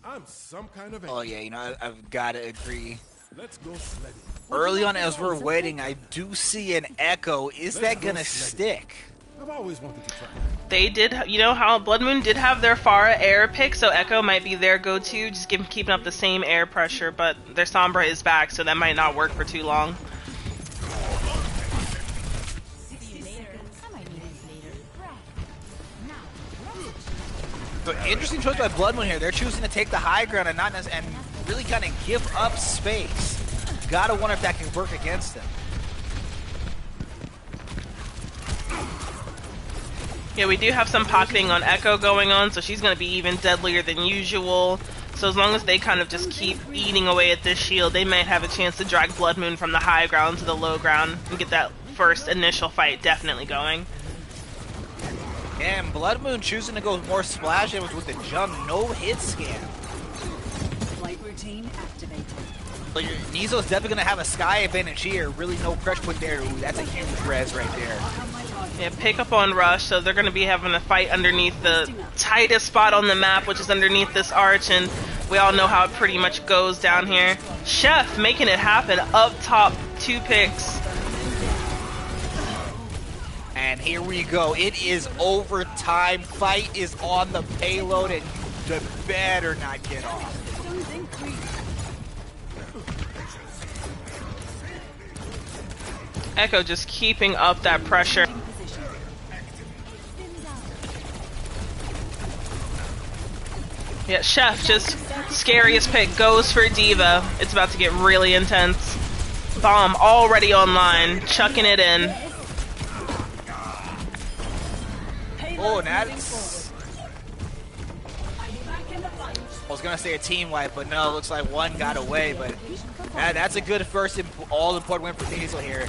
I'm some kind of Oh, yeah, I've got to agree. Let's go sledding. Early on, as we're waiting, I do see an echo. Is that going to stick? I've always wanted to try. They did, how Blood Moon did have their Pharah air pick, so Echo might be their go-to, just keeping up the same air pressure, but their Sombra is back, so that might not work for too long. But interesting choice by Blood Moon here. They're choosing to take the high ground and and really kind of give up space. Gotta wonder if that can work against them. Yeah, we do have some pocketing on Echo going on, so she's going to be even deadlier than usual. So as long as they kind of just keep eating away at this shield, they might have a chance to drag Blood Moon from the high ground to the low ground and get that first initial fight definitely going. And Blood Moon choosing to go more splash damage with the jump, no hit scan. Flight routine activated. But Neso's definitely going to have a sky advantage here. Really no pressure put there. Ooh, that's a huge res right there. Yeah, pick up on Rush, so they're going to be having a fight underneath the tightest spot on the map, which is underneath this arch, and we all know how it pretty much goes down here. Chef making it happen up top, 2 picks. And here we go. It is overtime. Fight is on the payload, and better not get off. Echo just keeping up that pressure. Yeah, Chef just scariest pick goes for Diva. It's about to get really intense. Bomb already online, chucking it in. Oh, that's... I was gonna say a team wipe, but no, it looks like one got away. But that's a good first all-important win for Neso here.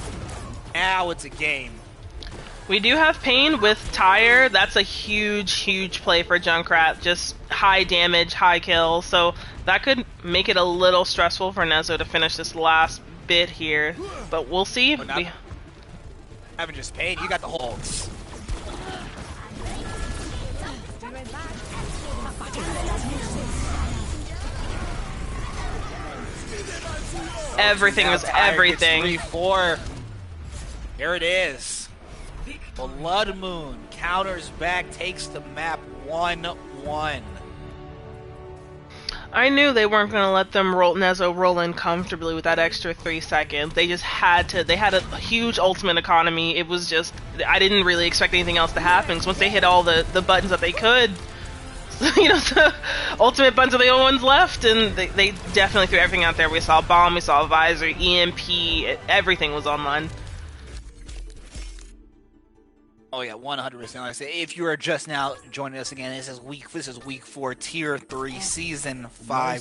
Now it's a game. We do have Pain with Tire. That's a huge play for Junkrat. Just high damage, high kill. So that could make it a little stressful for Neso to finish this last bit here. But we'll see. Having just Pain, you got the holds. Everything was everything. 3-4. Here it is. Blood Moon counters back, takes the map 1-1. I knew they weren't going to let them Neso roll in comfortably with that extra 3 seconds. They just had to. They had a huge ultimate economy. It was just, I didn't really expect anything else to happen. Because once they hit all the buttons that they could, you know, the ultimate buttons are the only ones left, and they definitely threw everything out there. We saw Bomb, we saw Visor, EMP, everything was online. Oh yeah, 100%. Like I say, if you are just now joining us again, this is week 4, Tier 3, Season 5.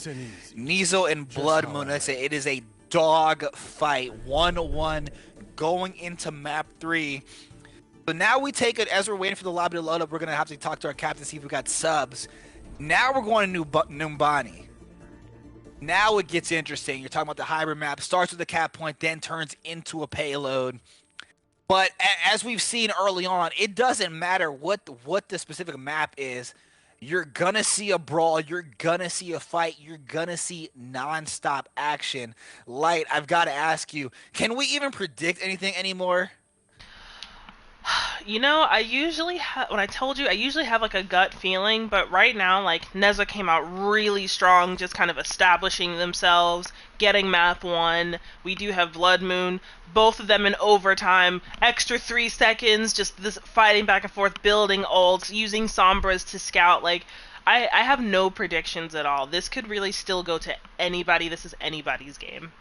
Neso and Blood Moon. Like I say, it is a dog fight, 1-1, going into map 3. So now we take it, as we're waiting for the lobby to load up, we're going to have to talk to our captain, see if we got subs. Now we're going to Numbani. Now it gets interesting. You're talking about the hybrid map, starts with a cap point, then turns into a payload. But as we've seen early on, it doesn't matter what the specific map is. You're going to see a brawl. You're going to see a fight. You're going to see nonstop action. Light, I've got to ask you, can we even predict anything anymore? You know, I usually when I told you, I usually have like a gut feeling, but right now, like, Neso came out really strong, just kind of establishing themselves, getting map 1. We do have Blood Moon, both of them in overtime, extra 3 seconds, just this fighting back and forth, building ults, using Sombras to scout. Like, I have no predictions at all. This could really still go to anybody. This is anybody's game.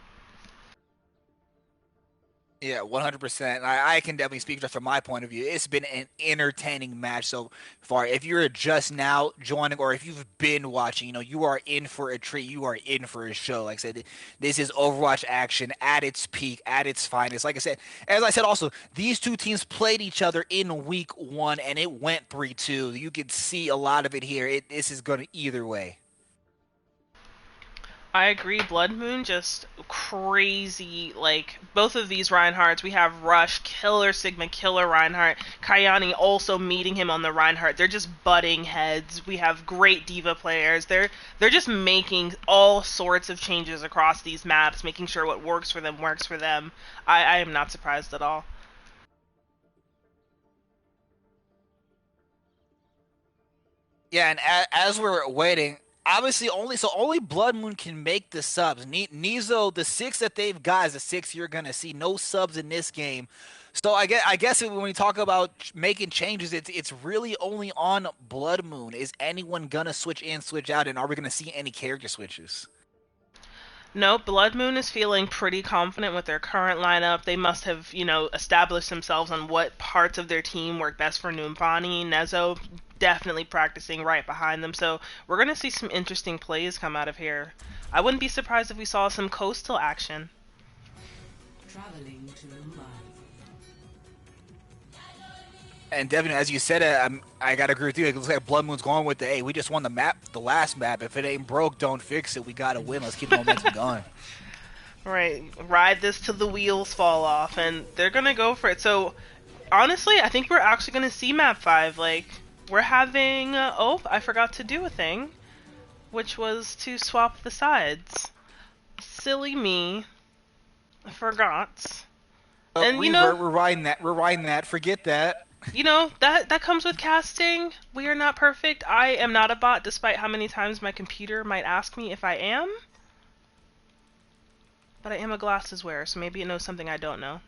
Yeah, 100%. I can definitely speak just from my point of view. It's been an entertaining match so far. If you're just now joining, or if you've been watching, you know, you are in for a treat. You are in for a show. Like I said, this is Overwatch action at its peak, at its finest. Like I said, as I said also, these two teams played each other in week 1, and it went 3-2. You can see a lot of it here. This is going to either way. I agree. Blood Moon just crazy. Like, both of these Reinhardts, we have Rush, killer Sigma, killer Reinhardt. Kayani also meeting him on the Reinhardt. They're just butting heads. We have great diva players. They're just making all sorts of changes across these maps, making sure what works for them works for them. I am not surprised at all. Yeah, and as we're waiting, obviously only Blood Moon can make the subs. Neso, the 6 that they've got is the 6 you're gonna see. No subs in this game. So I guess when we talk about making changes, it's really only on Blood Moon. Is anyone gonna switch in, switch out, and are we gonna see any character switches? No, Blood Moon is feeling pretty confident with their current lineup. They must have, you know, established themselves on what parts of their team work best for Numbani. Neso definitely practicing right behind them. So we're going to see some interesting plays come out of here. I wouldn't be surprised if we saw some coastal action. Traveling to Mumbai. And Devin, as you said, I gotta agree with you. It looks like Blood Moon's going with hey, we just won the last map. If it ain't broke, don't fix it. We gotta win. Let's keep the momentum going. Right, ride this till the wheels fall off, and they're gonna go for it. So, honestly, I think we're actually gonna see map 5. Like, we're having oh, I forgot to do a thing, which was to swap the sides. Silly me, I forgot. And you know, we're riding that. Forget that. you know, that comes with casting. We are not perfect. I am not a bot, despite how many times my computer might ask me if I am. But I am a glasses wearer, so maybe it knows something I don't know.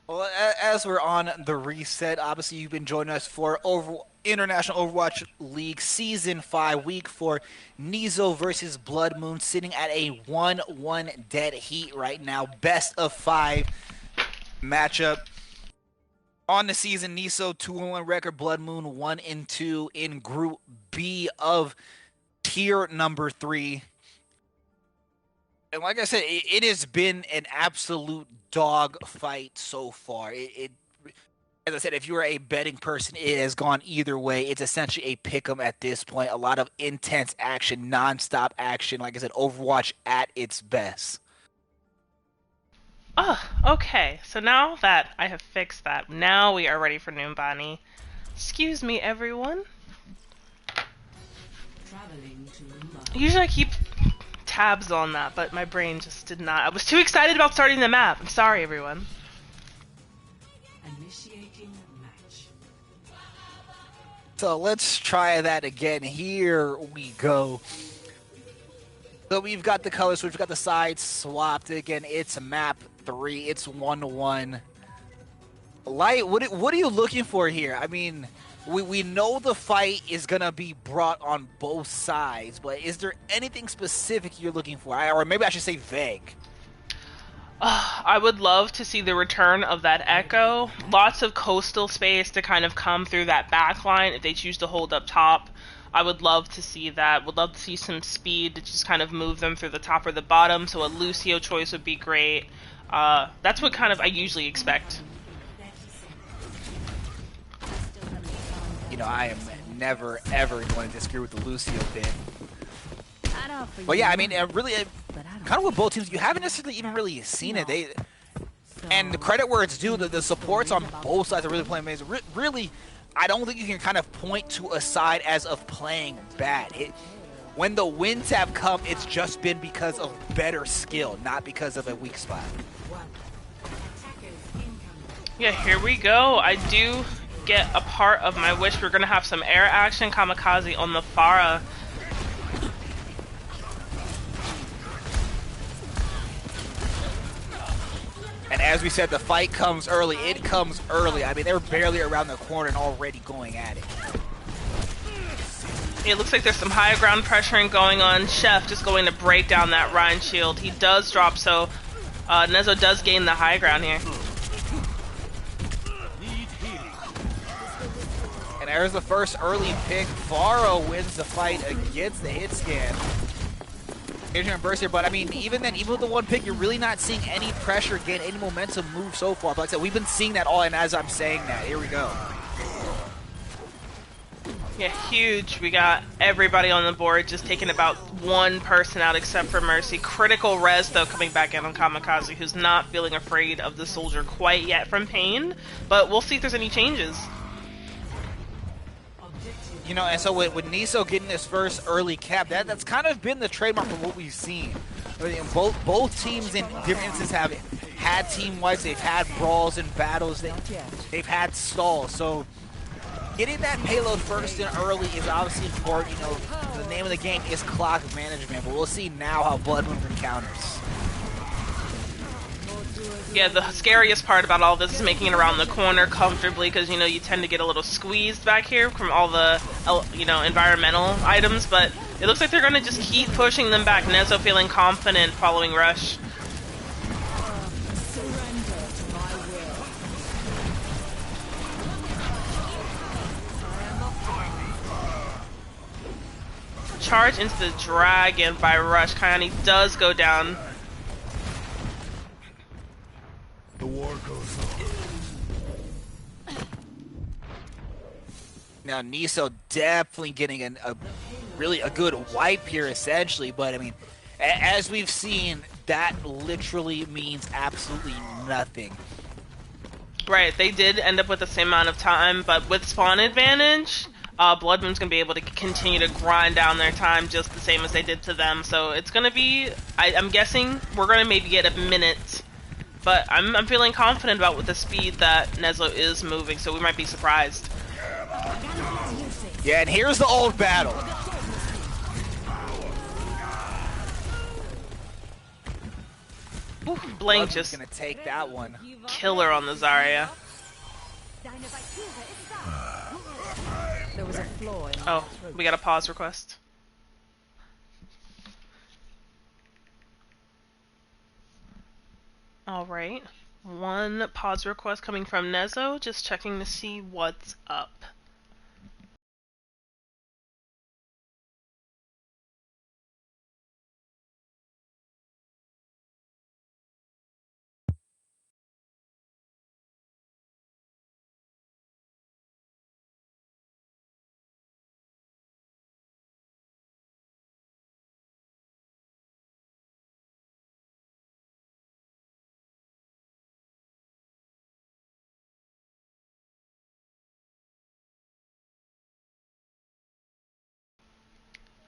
Well, as we're on the reset, obviously you've been joining us for International Overwatch League Season 5, Week 4, Neso versus Blood Moon, sitting at a 1-1 dead heat right now. Best of 5 matchup. On the season, Neso 2-1 record, Blood Moon 1-2 in Group B of Tier number 3. And like I said, it has been an absolute dog fight so far. As I said, if you're a betting person, it has gone either way. It's essentially a pick 'em at this point. A lot of intense action, nonstop action. Like I said, Overwatch at its best. Oh, okay. So now that I have fixed that, now we are ready for Noombani. Excuse me, everyone. Usually I keep tabs on that, but my brain just did not. I was too excited about starting the map. I'm sorry, everyone. Initiating match. So let's try that again. Here we go. So we've got the colors, we've got the sides swapped. Again, it's map 3. It's 1-1. Light, what are you looking for here? I mean, we know the fight is going to be brought on both sides, but is there anything specific you're looking for? Or maybe I should say vague. I would love to see the return of that Echo. Lots of coastal space to kind of come through that back line if they choose to hold up top. I would love to see that. Would love to see some speed to just kind of move them through the top or the bottom, so a Lucio choice would be great. That's what kind of I usually expect. You know, I am never, ever going to disagree with the Lucio pick. But yeah, I mean, really, kind of with both teams, you haven't necessarily even really seen it. And the credit where it's due, the supports on both sides are really playing amazing. Really, I don't think you can kind of point to a side as of playing bad. When the wins have come, it's just been because of better skill, not because of a weak spot. Yeah, here we go. I do get a part of my wish. We're going to have some air action kamikaze on the Pharah. And as we said, the fight comes early. It comes early. I mean, they're barely around the corner and already going at it. It looks like there's some high ground pressuring going on. Chef just going to break down that Rhine shield. He does drop, so Neso does gain the high ground here. And there's the first early pick. Pharah wins the fight against the hit scan. Adrian burst here, but I mean, even then, even with the one pick, you're really not seeing any pressure gain, any momentum move so far. But like I said, we've been seeing that all, and as I'm saying that, here we go. Yeah, huge. We got everybody on the board, just taking about one person out except for Mercy. Critical res, though, coming back in on Kamikaze, who's not feeling afraid of the soldier quite yet from pain, but we'll see if there's any changes. You know, and so with Neso getting his first early cap, that's kind of been the trademark for what we've seen. I mean, both teams in different instances have had team wipes, they've had brawls and battles, they've had stalls. So getting that payload first and early is obviously important. You know, the name of the game is clock management, but we'll see now how Blood Moon encounters. Yeah, the scariest part about all this is making it around the corner comfortably, because, you know, you tend to get a little squeezed back here from all the, you know, environmental items, but it looks like they're going to just keep pushing them back. Neso feeling confident following Rush. Charge into the dragon by Rush. Kayane does go down. The war goes on. Now Neso definitely getting a really good wipe here, essentially. But I mean, as we've seen, that literally means absolutely nothing. Right, they did end up with the same amount of time, but with spawn advantage, Blood Moon's going to be able to continue to grind down their time just the same as they did to them. So it's going to be, I'm guessing, we're going to maybe get a minute But I'm feeling confident about with the speed that Neso is moving, so we might be surprised. Yeah, and here's the old battle. Ooh, Blank Bloodman's just gonna take that one. killer on the Zarya. There was a flaw in Oh, we got a pause request. Alright. One pause request coming from Neso, just checking to see what's up.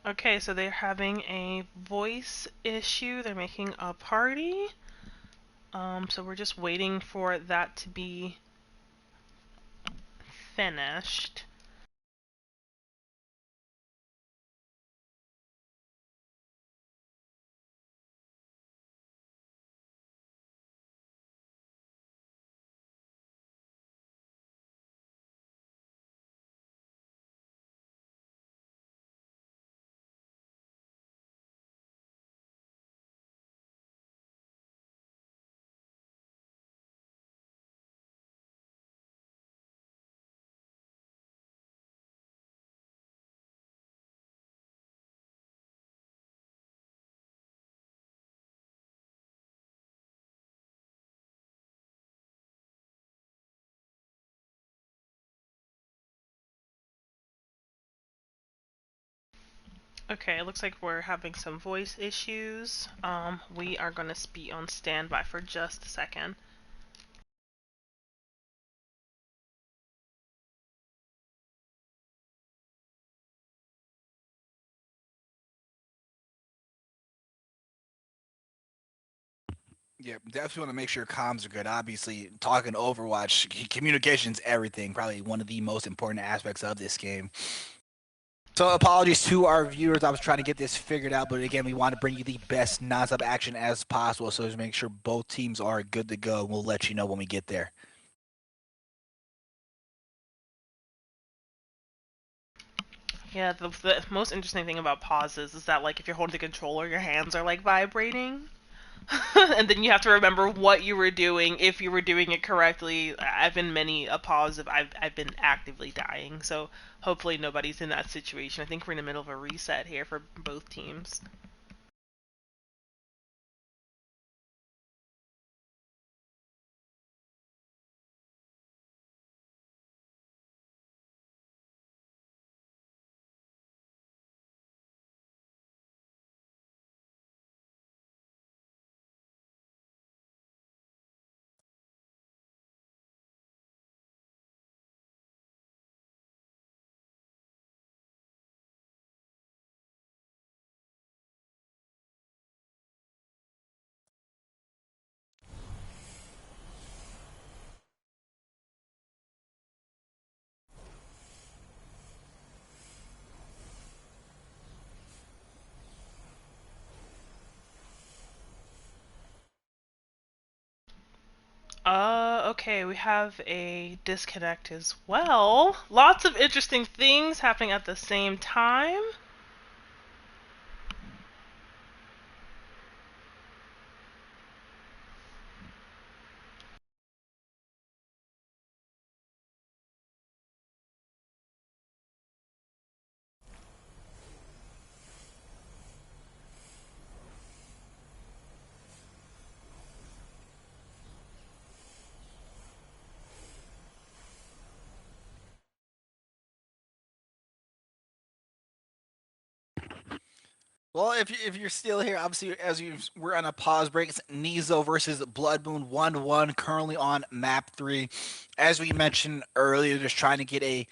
Okay, so they're having a voice issue. They're making a party. So we're just waiting for that to be finished. Okay, it looks like we're having some voice issues. We are going to be on standby for just a second. Yeah, definitely want to make sure comms are good. Obviously, talking Overwatch, communication's everything. Probably one of the most important aspects of this game. So apologies to our viewers. I was trying to get this figured out, but again, we want to bring you the best nonstop action as possible. So just make sure both teams are good to go. We'll let you know when we get there. Yeah, the most interesting thing about pauses is that, like, if you're holding the controller, your hands are, like, vibrating. And then you have to remember what you were doing, if you were doing it correctly. I've been many a pause if I've been actively dying, so hopefully nobody's in that situation. I think we're in the middle of a reset here for both teams. Okay, we have a disconnect as well. Lots of interesting things happening at the same time. Well, if you're still here, obviously we're on a pause break. It's Neso versus Blood Moon 1-1, currently on map 3. As we mentioned earlier, just trying to get a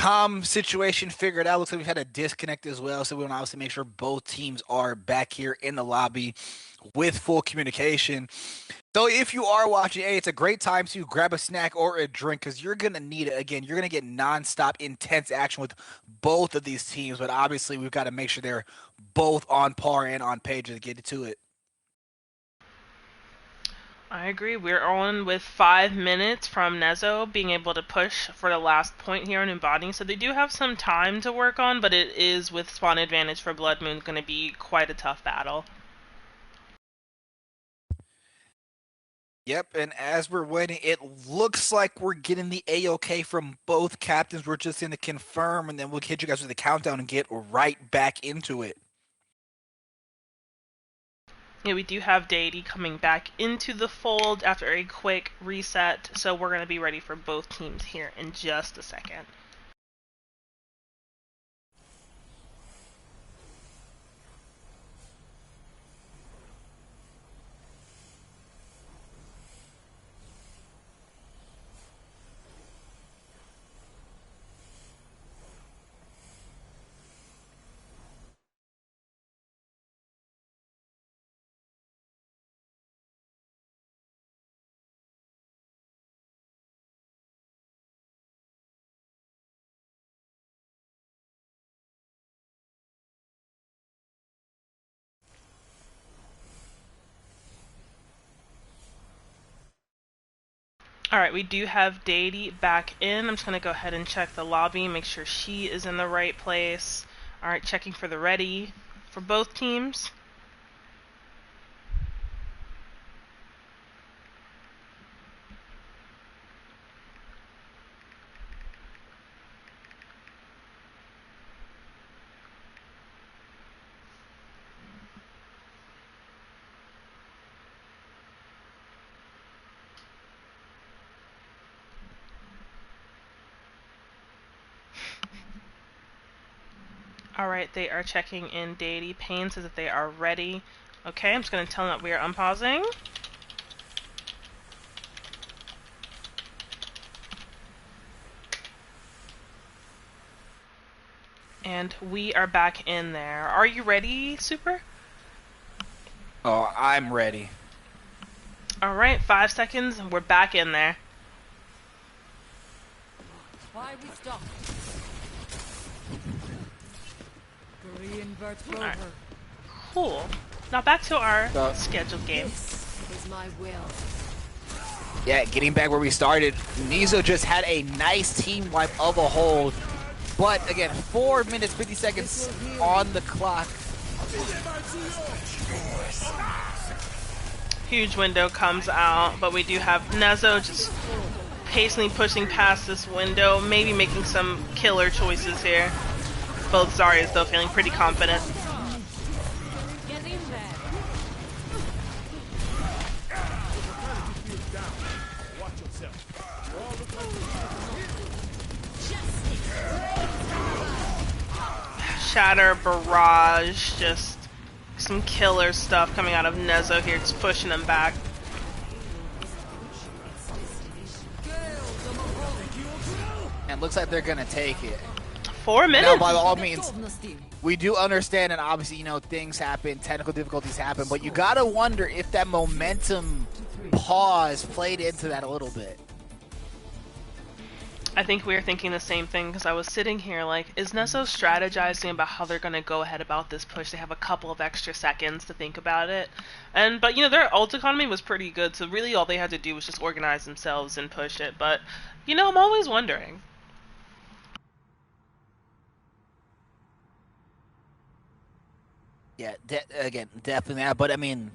comm situation figured out. Looks like we've had a disconnect as well, so we want to obviously make sure both teams are back here in the lobby with full communication. So if you are watching, hey, it's a great time to grab a snack or a drink because you're gonna need it. Again, you're gonna get nonstop intense action with both of these teams, but obviously we've got to make sure they're both on par and on page to get to it. I agree. We're on with 5 minutes from Neso being able to push for the last point here in Embody. So they do have some time to work on, but it is with spawn advantage for Blood Moon going to be quite a tough battle. Yep, and as we're waiting, it looks like we're getting the A-OK from both captains. We're just going to confirm, and then we'll hit you guys with the countdown and get right back into it. Yeah, we do have Deity coming back into the fold after a quick reset, so we're going to be ready for both teams here in just a second. Alright, we do have Deity back in. I'm just going to go ahead and check the lobby, make sure she is in the right place. Alright, checking for the ready for both teams. Alright, they are checking in Deity. Pain says that they are ready. Okay, I'm just going to tell them that we are unpausing. And we are back in there. Are you ready, Super? Oh, I'm ready. Alright, 5 seconds, and we're back in there. Why we stop? Korean Rover. Alright. Cool. Now back to our scheduled game. This is my will. Yeah, getting back where we started, Neso just had a nice team wipe of a hold. But again, 4 minutes, 50 seconds on the clock. Huge window comes out, but we do have Neso just pacing, pushing past this window, maybe making some killer choices here. Both Zarya's though feeling pretty confident. Get in there. Shatter, barrage, just some killer stuff coming out of Neso here, just pushing him back. And looks like they're going to take it. 4 minutes? Now, by all means, we do understand, and obviously, you know, things happen, technical difficulties happen, but you got to wonder if that momentum pause played into that a little bit. I think we were thinking the same thing because I was sitting here like, is Neso strategizing about how they're going to go ahead about this push? They have a couple of extra seconds to think about it. But you know, their ult economy was pretty good, so really all they had to do was just organize themselves and push it. But, you know, I'm always wondering. Yeah, again, definitely that. But I mean,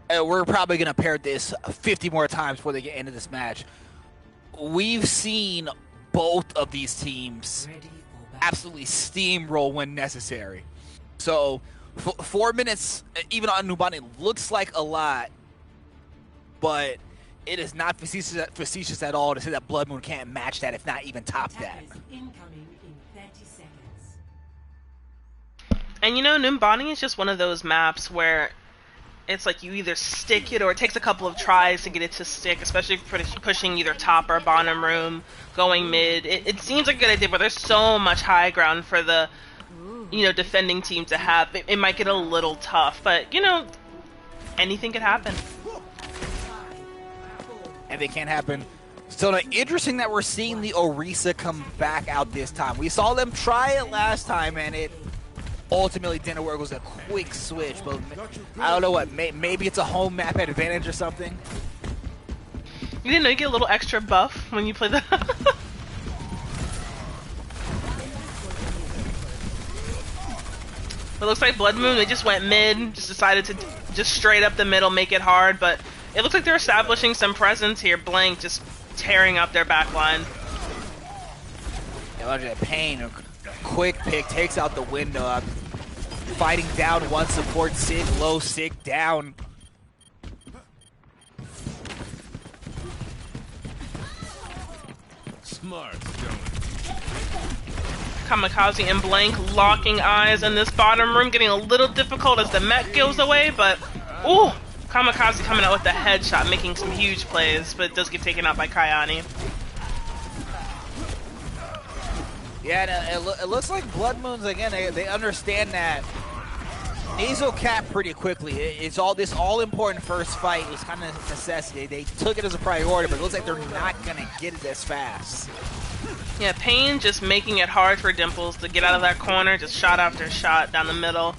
we're probably going to pair this 50 more times before they get into this match. We've seen both of these teams absolutely steamroll when necessary. So 4 minutes, even on Nubani, looks like a lot, but it is not facetious at all to say that Blood Moon can't match that, if not even top that. And you know, Numbani is just one of those maps where it's like you either stick it or it takes a couple of tries to get it to stick, especially for pushing either top or bottom room, going mid. It seems like a good idea, but there's so much high ground for the defending team to have. It might get a little tough, but anything could happen. And they can't happen. So now, interesting that we're seeing the Orisa come back out this time. We saw them try it last time, and it ultimately didn't work. It was a quick switch, but I don't know what. Maybe it's a home map advantage or something. You didn't know you get a little extra buff when you play the. It looks like Blood Moon, they just went mid, just decided to just straight up the middle, make it hard, but it looks like they're establishing some presence here. Blank just tearing up their back line. Yeah, look at Pain, a quick pick, takes out the window. Fighting down one support, Sig low, Sig down. Smart, Joey. Kamikaze and Blank locking eyes in this bottom room, getting a little difficult as the mech goes away, but ooh, Kamikaze coming out with the headshot, making some huge plays, but it does get taken out by Kayane. Yeah, it looks like Blood Moons again. They understand that Neso capped pretty quickly. It's this all important first fight was kind of necessity. They took it as a priority, but it looks like they're not gonna get it as fast. Yeah, Pain just making it hard for Dimples to get out of that corner, just shot after shot down the middle.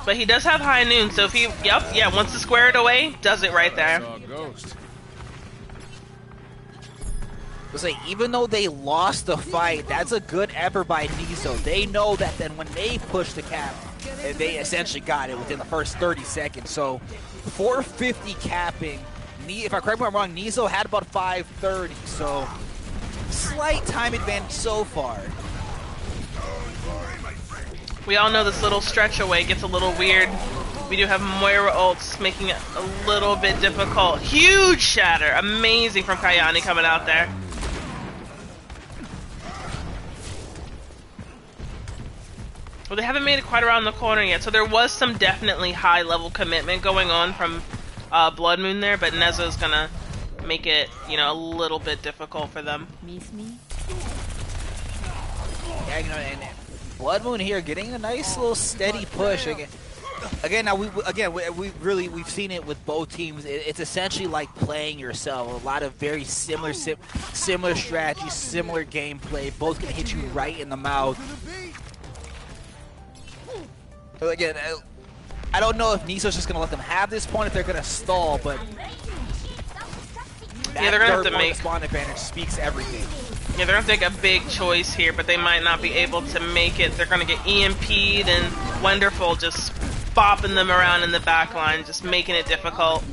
But he does have high noon, so if he, wants to square it away, does it right there. Let's say, even though they lost the fight, that's a good effort by Neso. They know that then when they push the cap, they essentially got it within the first 30 seconds. So 450 capping. If I correct me if I'm wrong, Neso had about 530, so slight time advantage so far. We all know this little stretch away gets a little weird. We do have Moira ults, making it a little bit difficult. Huge shatter! Amazing from Kayane coming out there. Well, they haven't made it quite around the corner yet, so there was some definitely high-level commitment going on from Blood Moon there, but Neso's gonna make it, a little bit difficult for them. Miss me? Yeah, and Blood Moon here getting a nice little steady push again. Now we've seen it with both teams. It's essentially like playing yourself. A lot of very similar strategies, similar gameplay. Both can hit you right in the mouth. But again, I don't know if Neso's just gonna let them have this point, if they're gonna stall, but yeah, they're gonna have to make spawn advantage speaks everything. Yeah, they're gonna take a big choice here, but they might not be able to make it. They're gonna get EMP'd, and Wonderful just bopping them around in the back line, just making it difficult.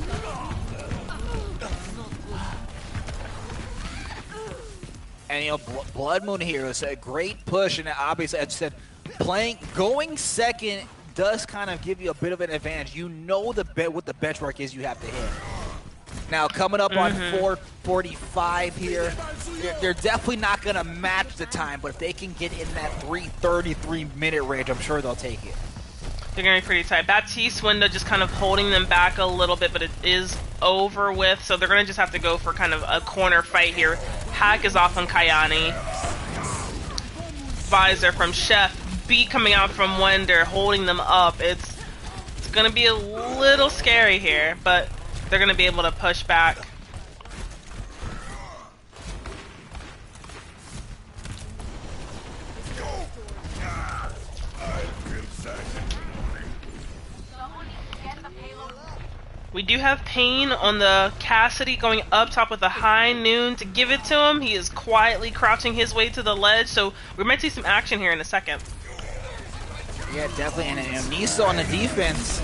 And Blood Moon here is a great push, and obviously, as I said, going second does kind of give you a bit of an advantage. You know what the benchmark is you have to hit. Now coming up on 445 here, they're definitely not going to match the time, but if they can get in that 3:33-minute range, I'm sure they'll take it. They're going to be pretty tight. Baptiste window just kind of holding them back a little bit, but it is over with, so they're going to just have to go for kind of a corner fight here. Hack is off on Kayane. Visor from Chef. Beat coming out from Wonder, holding them up. It's going to be a little scary here, but they're going to be able to push back. We do have Pain on the Cassidy going up top with a high noon to give it to him. He is quietly crouching his way to the ledge, so we might see some action here in a second. Yeah, definitely. And Neso on the defense,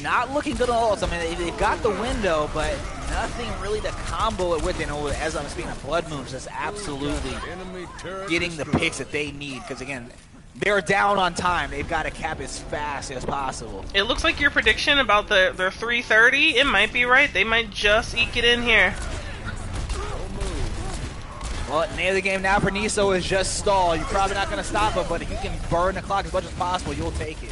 not looking good at all. I mean, they've got the window, but nothing really to combo it with. As I'm speaking of Blood Moons, just absolutely getting the picks that they need. Because again, they're down on time. They've got to cap as fast as possible. It looks like your prediction about their 330, it might be right. They might just eke it in here. Well, name of the game now for Neso is just stall. You're probably not going to stop him, but if you can burn the clock as much as possible, you'll take it.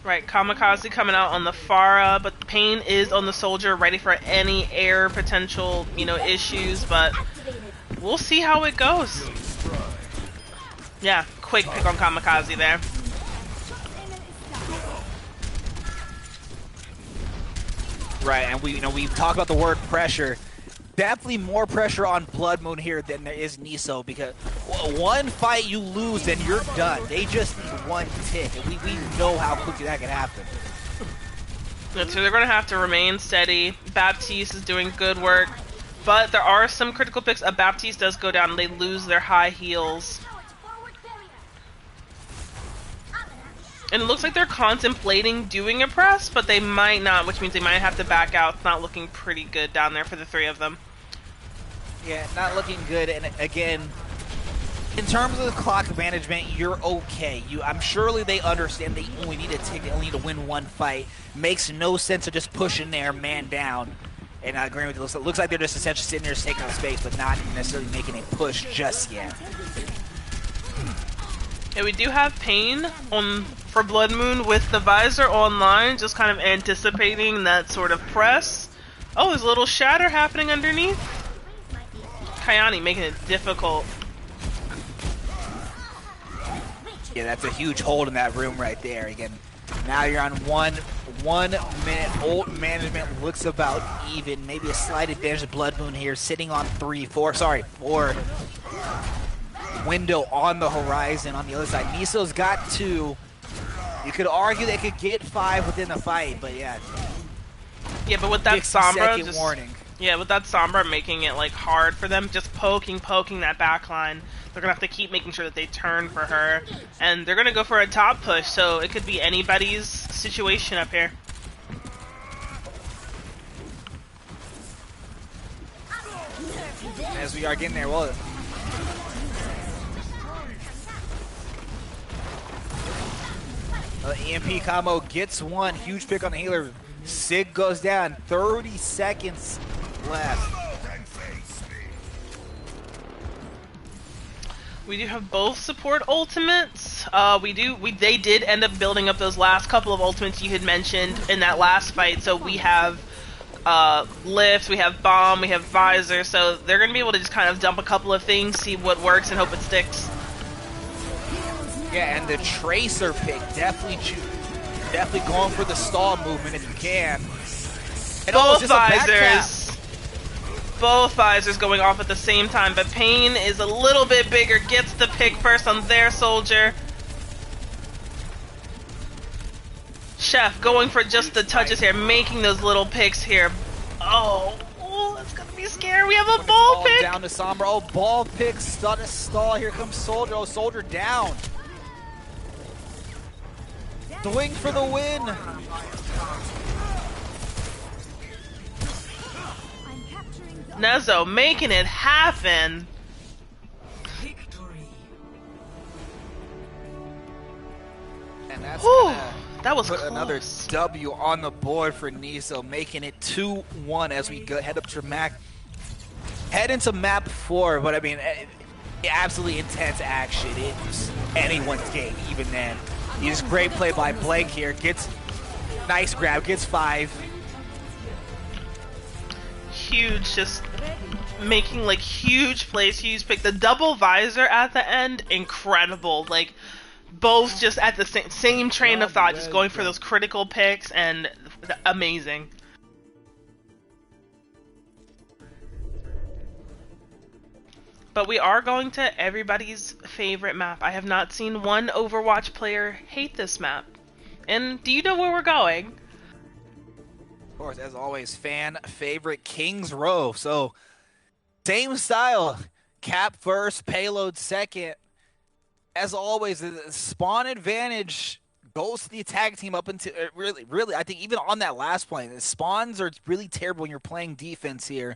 Right, Kamikaze coming out on the Pharah, but Pain is on the Soldier, ready for any air potential, issues, but we'll see how it goes. Yeah, quick pick on Kamikaze there. Right, and we've talked about the word pressure. Definitely more pressure on Blood Moon here than there is Neso, because one fight you lose and you're done. They just need one tick, and we know how quickly that can happen. So they're going to have to remain steady. Baptiste is doing good work, but there are some critical picks. Baptiste does go down, and they lose their high heals. And it looks like they're contemplating doing a press, but they might not, which means they might have to back out. It's not looking pretty good down there for the three of them. Yeah, not looking good. And again, in terms of the clock management, you're okay. I'm surely they understand they only need a tick, they only need to win one fight. Makes no sense to just push in there, man down. And I agree with you. It looks like they're just essentially sitting there taking up space, but not necessarily making a push just yet. Yeah, we do have Pain on for Blood Moon with the visor online, just kind of anticipating that sort of press. Oh, there's a little shatter happening underneath. Kayani making it difficult. Yeah, that's a huge hold in that room right there. Again, now you're on 1 minute. Ult management looks about even. Maybe a slight advantage of Blood Moon here, sitting on 4 window on the horizon on the other side. Neso's got 2. You could argue they could get 5 within the fight, but yeah. Yeah, but with that Sombra, warning. Yeah, with that Sombra making it like hard for them, just poking that backline. They're gonna have to keep making sure that they turn for her, and they're gonna go for a top push. So it could be anybody's situation up here. As we are getting there, well. EMP combo gets 1. Huge pick on the healer. Sig goes down. 30 seconds left. We do have both support ultimates. They did end up building up those last couple of ultimates you had mentioned in that last fight. So we have lift, we have bomb, we have visor. So they're going to be able to just kind of dump a couple of things, see what works, and hope it sticks. Yeah, and the Tracer pick, definitely going for the stall movement if you can. And both visors going off at the same time, but Pain is a little bit bigger, gets the pick first on their Soldier. Chef going for just the touches here, making those little picks here. Oh, that's gonna be scary. We have a ball pick. Down to Sombra. Oh, ball pick, stall. Here comes Soldier. Oh, Soldier down. Swing for the win. Neso making it happen. And that's that was put another W on the board for Neso, making it 2-1 as we head up to head into map 4. But I mean, absolutely intense action. It's anyone's game, even then. He's great play by Blake here. Gets nice grab, gets 5. Huge, just making like huge plays, huge pick. The double visor at the end, incredible. Like both just at the same train of thought, just going for those critical picks, and amazing. But we are going to everybody's favorite map. I have not seen one Overwatch player hate this map. And do you know where we're going? Of course, as always, fan favorite Kings Row. So, same style. Cap first, payload second. As always, the spawn advantage goes to the attack team up until really, I think even on that last play, the spawns are really terrible when you're playing defense here.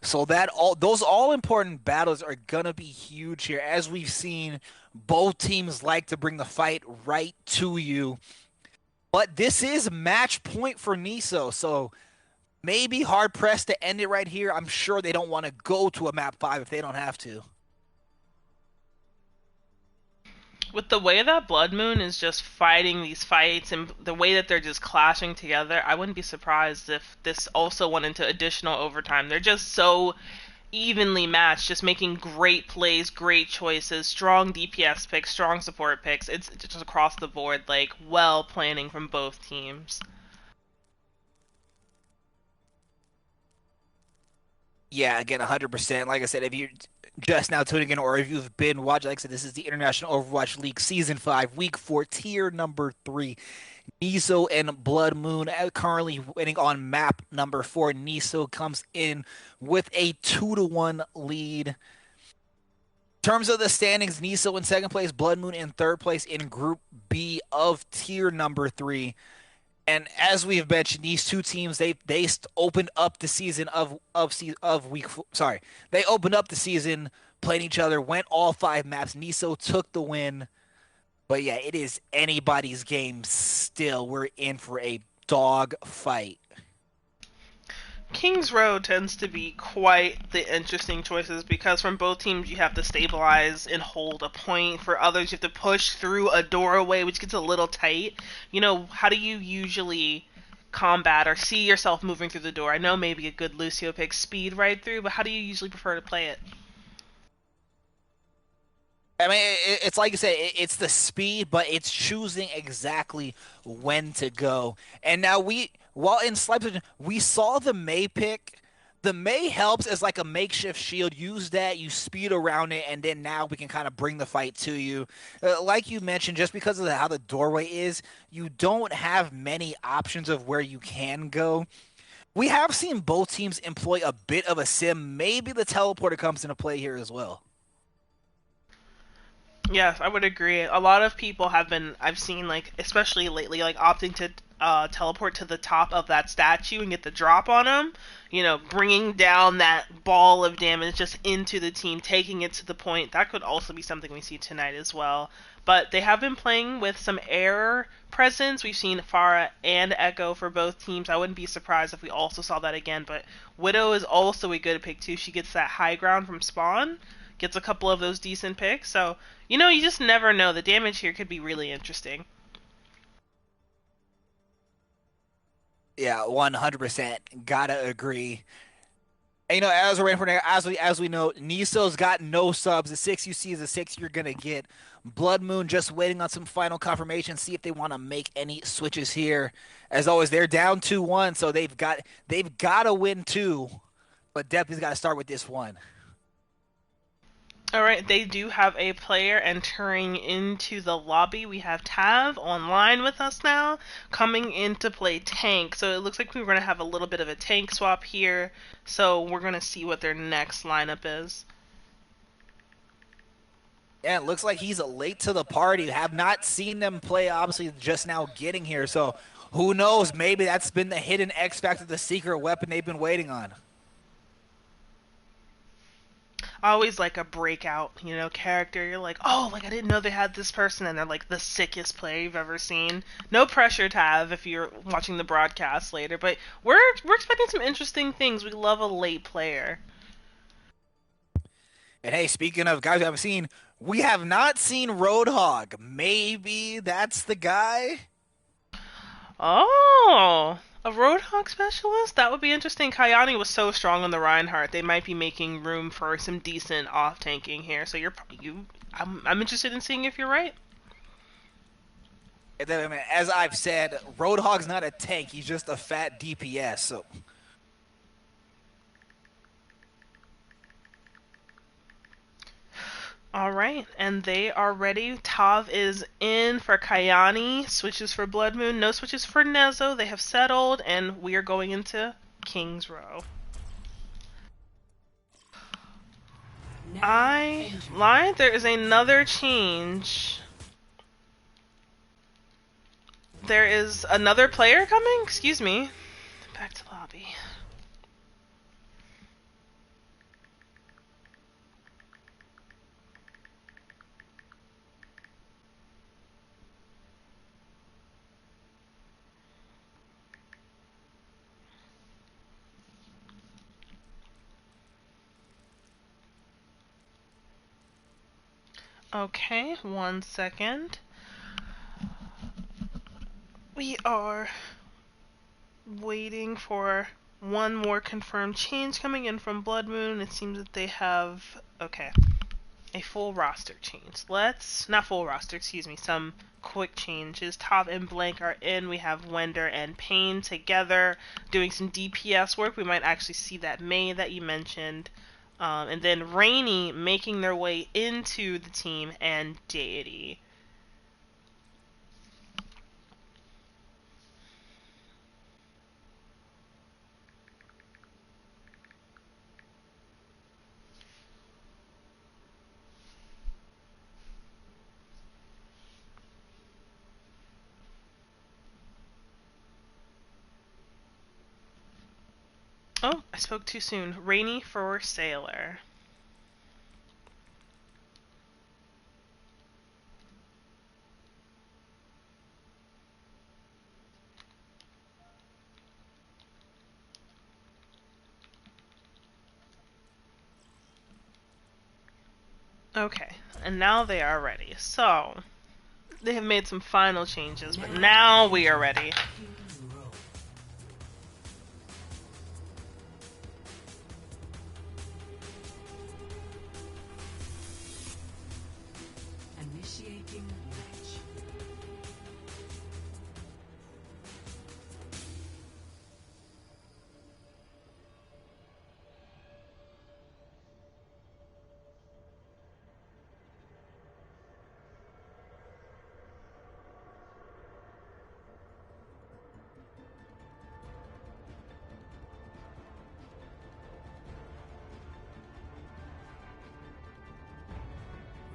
So those all important battles are gonna be huge here, as we've seen both teams like to bring the fight right to you. But this is match point for Neso, so maybe hard pressed to end it right here. I'm sure they don't want to go to a map 5 if they don't have to. With the way that Blood Moon is just fighting these fights and the way that they're just clashing together, I wouldn't be surprised if this also went into additional overtime. They're just so evenly matched, just making great plays, great choices, strong DPS picks, strong support picks. It's just across the board, like well planning from both teams. Yeah, again, 100%. Like I said, if you're just now tuning in, or if you've been watching, like I said, this is the International Overwatch League Season 5, Week 4, Tier number 3. Neso and Blood Moon currently winning on map number 4. Neso comes in with a 2-1 lead. In terms of the standings, Neso in second place, Blood Moon in third place in Group B of Tier number 3. And as we've mentioned, these two teams they opened up the season of week sorry they opened up the season playing each other, went all 5 maps. Neso took the win, but yeah, it is anybody's game still. We're in for a dog fight. Kings Row tends to be quite the interesting choices because from both teams you have to stabilize and hold a point. For others, you have to push through a doorway, which gets a little tight. How do you usually combat or see yourself moving through the door? I know maybe a good Lucio pick speed right through, but how do you usually prefer to play it? I mean, it's like I said, it's the speed, but it's choosing exactly when to go. And now while in slight position, we saw the May pick. The May helps as like a makeshift shield. Use that, you speed around it, and then now we can kind of bring the fight to you. Like you mentioned, just because of how the doorway is, you don't have many options of where you can go. We have seen both teams employ a bit of a sim. Maybe the teleporter comes into play here as well. Yes, I would agree. A lot of people have been, I've seen, like, especially lately, like, opting to teleport to the top of that statue and get the drop on them. Bringing down that ball of damage just into the team, taking it to the point. That could also be something we see tonight as well. But they have been playing with some air presence. We've seen Pharah and Echo for both teams. I wouldn't be surprised if we also saw that again. But Widow is also a good pick, too. She gets that high ground from spawn, gets a couple of those decent picks. So, you just never know. The damage here could be really interesting. Yeah, 100%. Gotta agree. And, as we're waiting for as we know, Niso's got no subs. The 6 you see is the 6 you're gonna get. Blood Moon just waiting on some final confirmation, see if they want to make any switches here. As always, they're down 2-1, so they've got to win two, but definitely got to start with this one. All right, they do have a player entering into the lobby. We have Tav online with us now, coming in to play tank. So it looks like we're going to have a little bit of a tank swap here. So we're going to see what their next lineup is. Yeah, it looks like he's late to the party. Have not seen them play, obviously, just now getting here. So who knows? Maybe that's been the hidden X factor, the secret weapon they've been waiting on. Always like a breakout, character. You're like, oh, like I didn't know they had this person, and they're like the sickest player you've ever seen. No pressure to have if you're watching the broadcast later, but we're expecting some interesting things. We love a late player. And hey, speaking of guys we haven't seen, we have not seen Roadhog. Maybe that's the guy? Oh, a Roadhog specialist? That would be interesting. Kayani was so strong on the Reinhardt. They might be making room for some decent off tanking here. So I'm interested in seeing if you're right. And then, I mean, as I've said, Roadhog's not a tank. He's just a fat DPS. So All right, and they are ready. Tav is in for Kayani. Switches for Blood Moon. No switches for Neso. They have settled, and we are going into King's Row. I lied. There is another change. There is another player coming? Excuse me. Back to lobby. Okay, 1 second. We are waiting for one more confirmed change coming in from Blood Moon. It seems that they have, okay, a full roster change. Not full roster, excuse me, some quick changes. Top and Blank are in. We have Wender and Pain together doing some DPS work. We might actually see that May that you mentioned. And then Rainy making their way into the team, and Deity. Oh, I spoke too soon. Rainy for Sailor. Okay, and now they are ready. So, they have made some final changes, but now we are ready. Initiating match.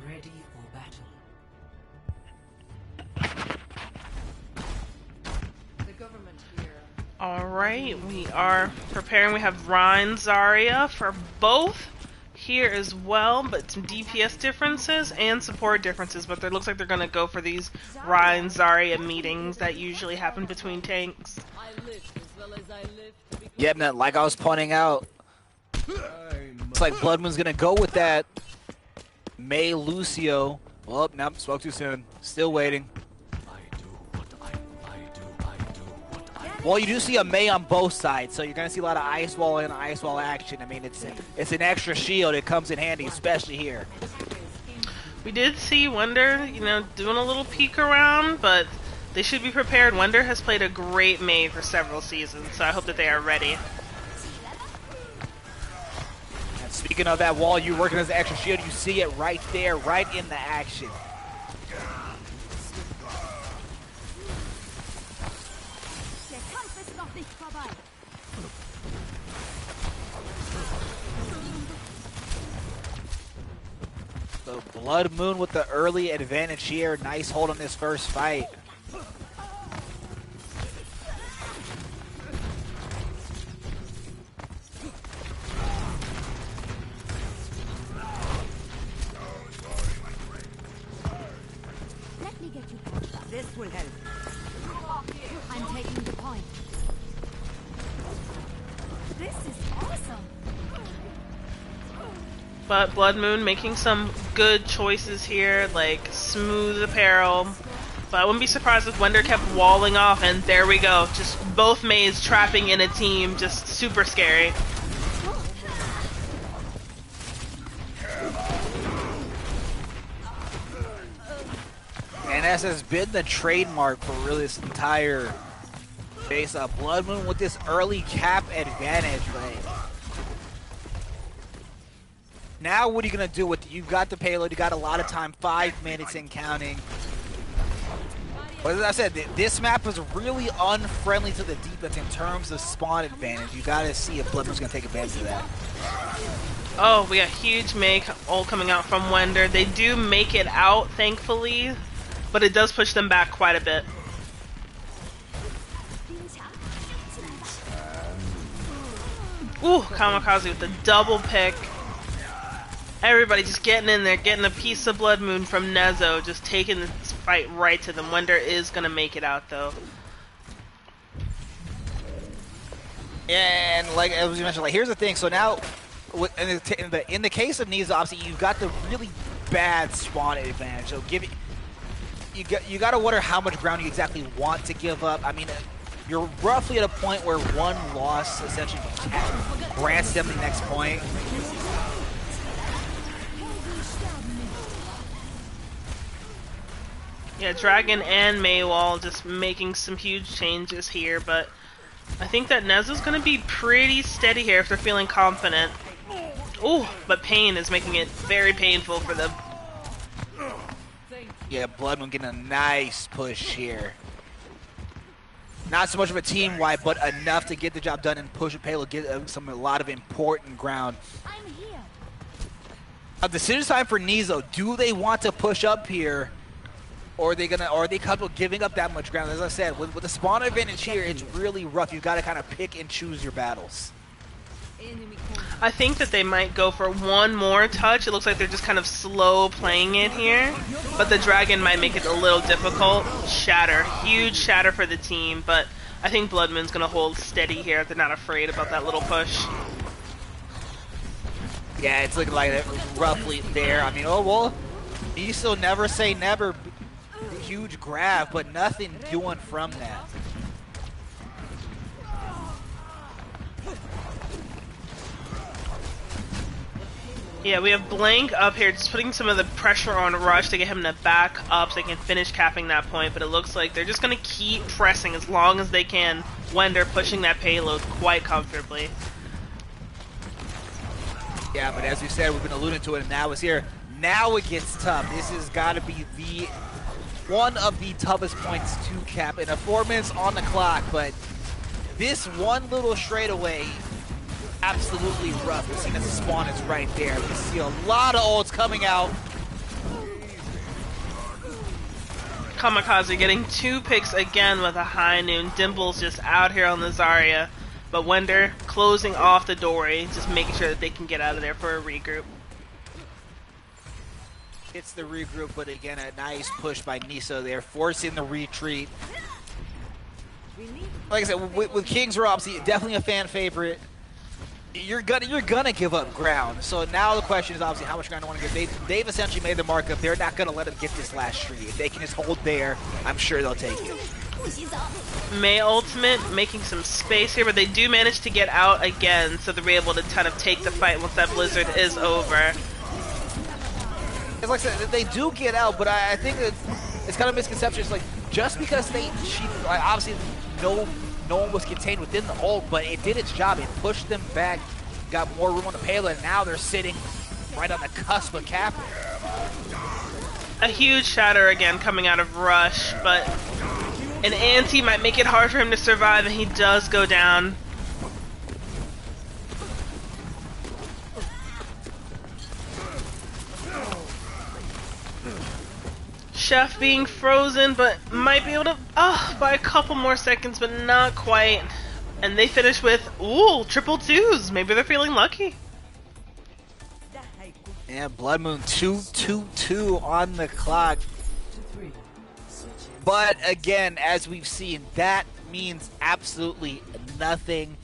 Ready for battle. The government here. Alright, we are preparing. We have Rhine Zarya for both here as well, but some DPS differences and support differences, but it looks like they're going to go for these Rhine Zarya meetings that usually happen between tanks. I live as well as I live to be. Yep, now, like I was pointing out, looks like Blood Moon's gonna go with that May Lucio. Well, nope, spoke too soon. Still waiting. Well, you do see a May on both sides, so you're going to see a lot of ice wall and ice wall action. I mean, it's an extra shield. It comes in handy, especially here. We did see Wonder, doing a little peek around, but they should be prepared. Wonder has played a great May for several seasons, so I hope that they are ready. And speaking of that wall, you working as an extra shield, you see it right there, right in the action. So Blood Moon with the early advantage here. Nice hold on this first fight. Let me get you. This will help. I'm taking the point. This is awesome. But Blood Moon making some good choices here, like smooth apparel. But I wouldn't be surprised if Wender kept walling off, and there we go. Just both Mays trapping in a team, just super scary. And as has been the trademark for really this entire face-up, Blood Moon with this early cap advantage, right? Now what are you going to do with it? You've got the payload, you got a lot of time, 5 minutes and counting. But as I said, this map is really unfriendly to the defense in terms of spawn advantage. You got to see if Blood Moon's going to take advantage of that. Oh, we got huge make all coming out from Wender. They do make it out, thankfully, but it does push them back quite a bit. Ooh, Kamikaze with the double pick. Everybody just getting in there, getting a piece of Blood Moon from Neso, just taking this fight right to them. Wender is going to make it out, though. And like as you mentioned, like here's the thing. So now, in the case of Neso, obviously you've got the really bad spawn advantage. So you got to wonder how much ground you exactly want to give up. I mean, you're roughly at a point where one loss essentially grants them the next point. Yeah, Dragon and Maywall just making some huge changes here, but I think that Neso's gonna be pretty steady here if they're feeling confident. Ooh, but Pain is making it very painful for them. Yeah, Blood Moon getting a nice push here. Not so much of a team wipe, but enough to get the job done and push a payload, get a lot of important ground. I'm here. A decision time for Neso. Do they want to push up here? Or are they comfortable giving up that much ground? As I said, with the spawn advantage here, it's really rough. You've got to kind of pick and choose your battles. I think that they might go for one more touch. It looks like they're just kind of slow playing it here. But the Dragon might make it a little difficult. Shatter. Huge shatter for the team. But I think Blood Moon's going to hold steady here. They're not afraid about that little push. Yeah, it's looking like roughly there. I mean, oh, well, Neso never say never. Huge grab, but nothing doing from that. Yeah, we have Blank up here just putting some of the pressure on Rush to get him to back up so they can finish capping that point, but it looks like they're just going to keep pressing as long as they can when they're pushing that payload quite comfortably. Yeah, but as we said, we've been alluding to it, and now it's here. Now it gets tough. This has got to be one of the toughest points to cap in a 4 minutes on the clock, but this one little straightaway, absolutely rough. We've seen that the spawn is right there. We see a lot of ults coming out. Kamikaze getting 2 picks again with a high noon. Dimble's just out here on the Zarya, but Wender closing off the doorway, just making sure that they can get out of there for a regroup. It's the regroup, but again, a nice push by Neso there, forcing the retreat. Like I said, with Kings Row, obviously definitely a fan favorite. You're gonna give up ground. So now the question is obviously how much ground I want to give. They've essentially made the markup. They're not gonna let them get this last street. If they can just hold there, I'm sure they'll take it. May ultimate making some space here, but they do manage to get out again, so they're able to kind of take the fight once that blizzard is over. It's like I said, they do get out, but I think that it's kind of a misconception. It's like just because obviously no one was contained within the ult, but it did its job. It pushed them back, got more room on the payload, and now they're sitting right on the cusp of capping. A huge shatter again coming out of Rush, but an anti might make it hard for him to survive, and he does go down. Chef being frozen, but might be able to by a couple more seconds, but not quite. And they finish with, ooh, triple twos. Maybe they're feeling lucky. Yeah, Blood Moon 2-2-2 on the clock. But again, as we've seen, that means absolutely nothing.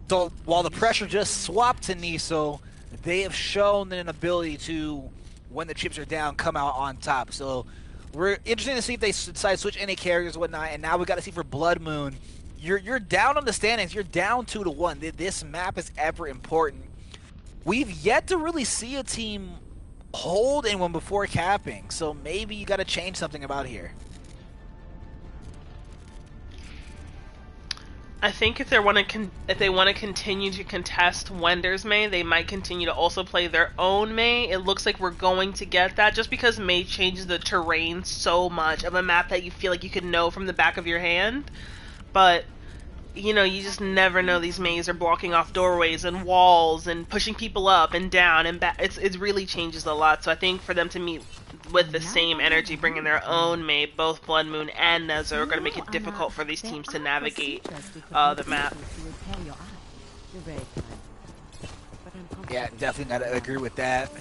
So while the pressure just swapped to Neso, they have shown an ability to, when the chips are down, come out on top. So we're interested to see if they decide to switch any characters and whatnot. And now we got to see for Blood Moon. You're down on the standings. You're down 2-1. This map is ever important. We've yet to really see a team hold anyone before capping. So maybe you got to change something about here. I think if they want to continue to contest Wender's May, they might continue to also play their own May. It looks like we're going to get that just because May changes the terrain so much of a map that you feel like you could know from the back of your hand. But you know, you just never know. These Mays are blocking off doorways and walls and pushing people up and down and back. It really changes a lot. So I think for them to meet with the same energy, bringing their own May, both Blood Moon and Neso are going to make it difficult for these teams to navigate the map. Yeah, definitely gotta agree with that.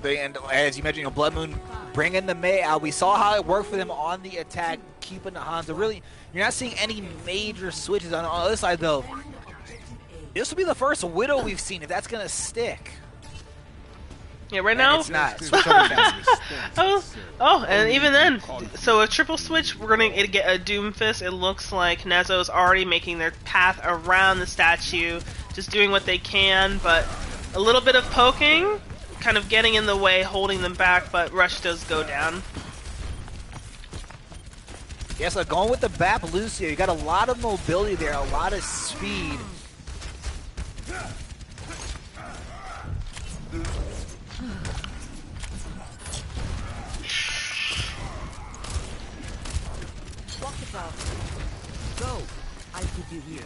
And as you mentioned, Blood Moon bringing the May out. We saw how it worked for them on the attack, keeping the Hanzo. Really, you're not seeing any major switches on the other side, though. This will be the first Widow we've seen, if that's going to stick. Yeah, right And now. it's not. Switch over fast. Oh, and even then, so a triple switch, we're gonna get a Doomfist. It looks like Neso's already making their path around the statue, just doing what they can, but a little bit of poking, kind of getting in the way, holding them back, but Rush does go down. Yeah, so going with the Bap Lucio, you got a lot of mobility there, a lot of speed. Go. I'll keep you here.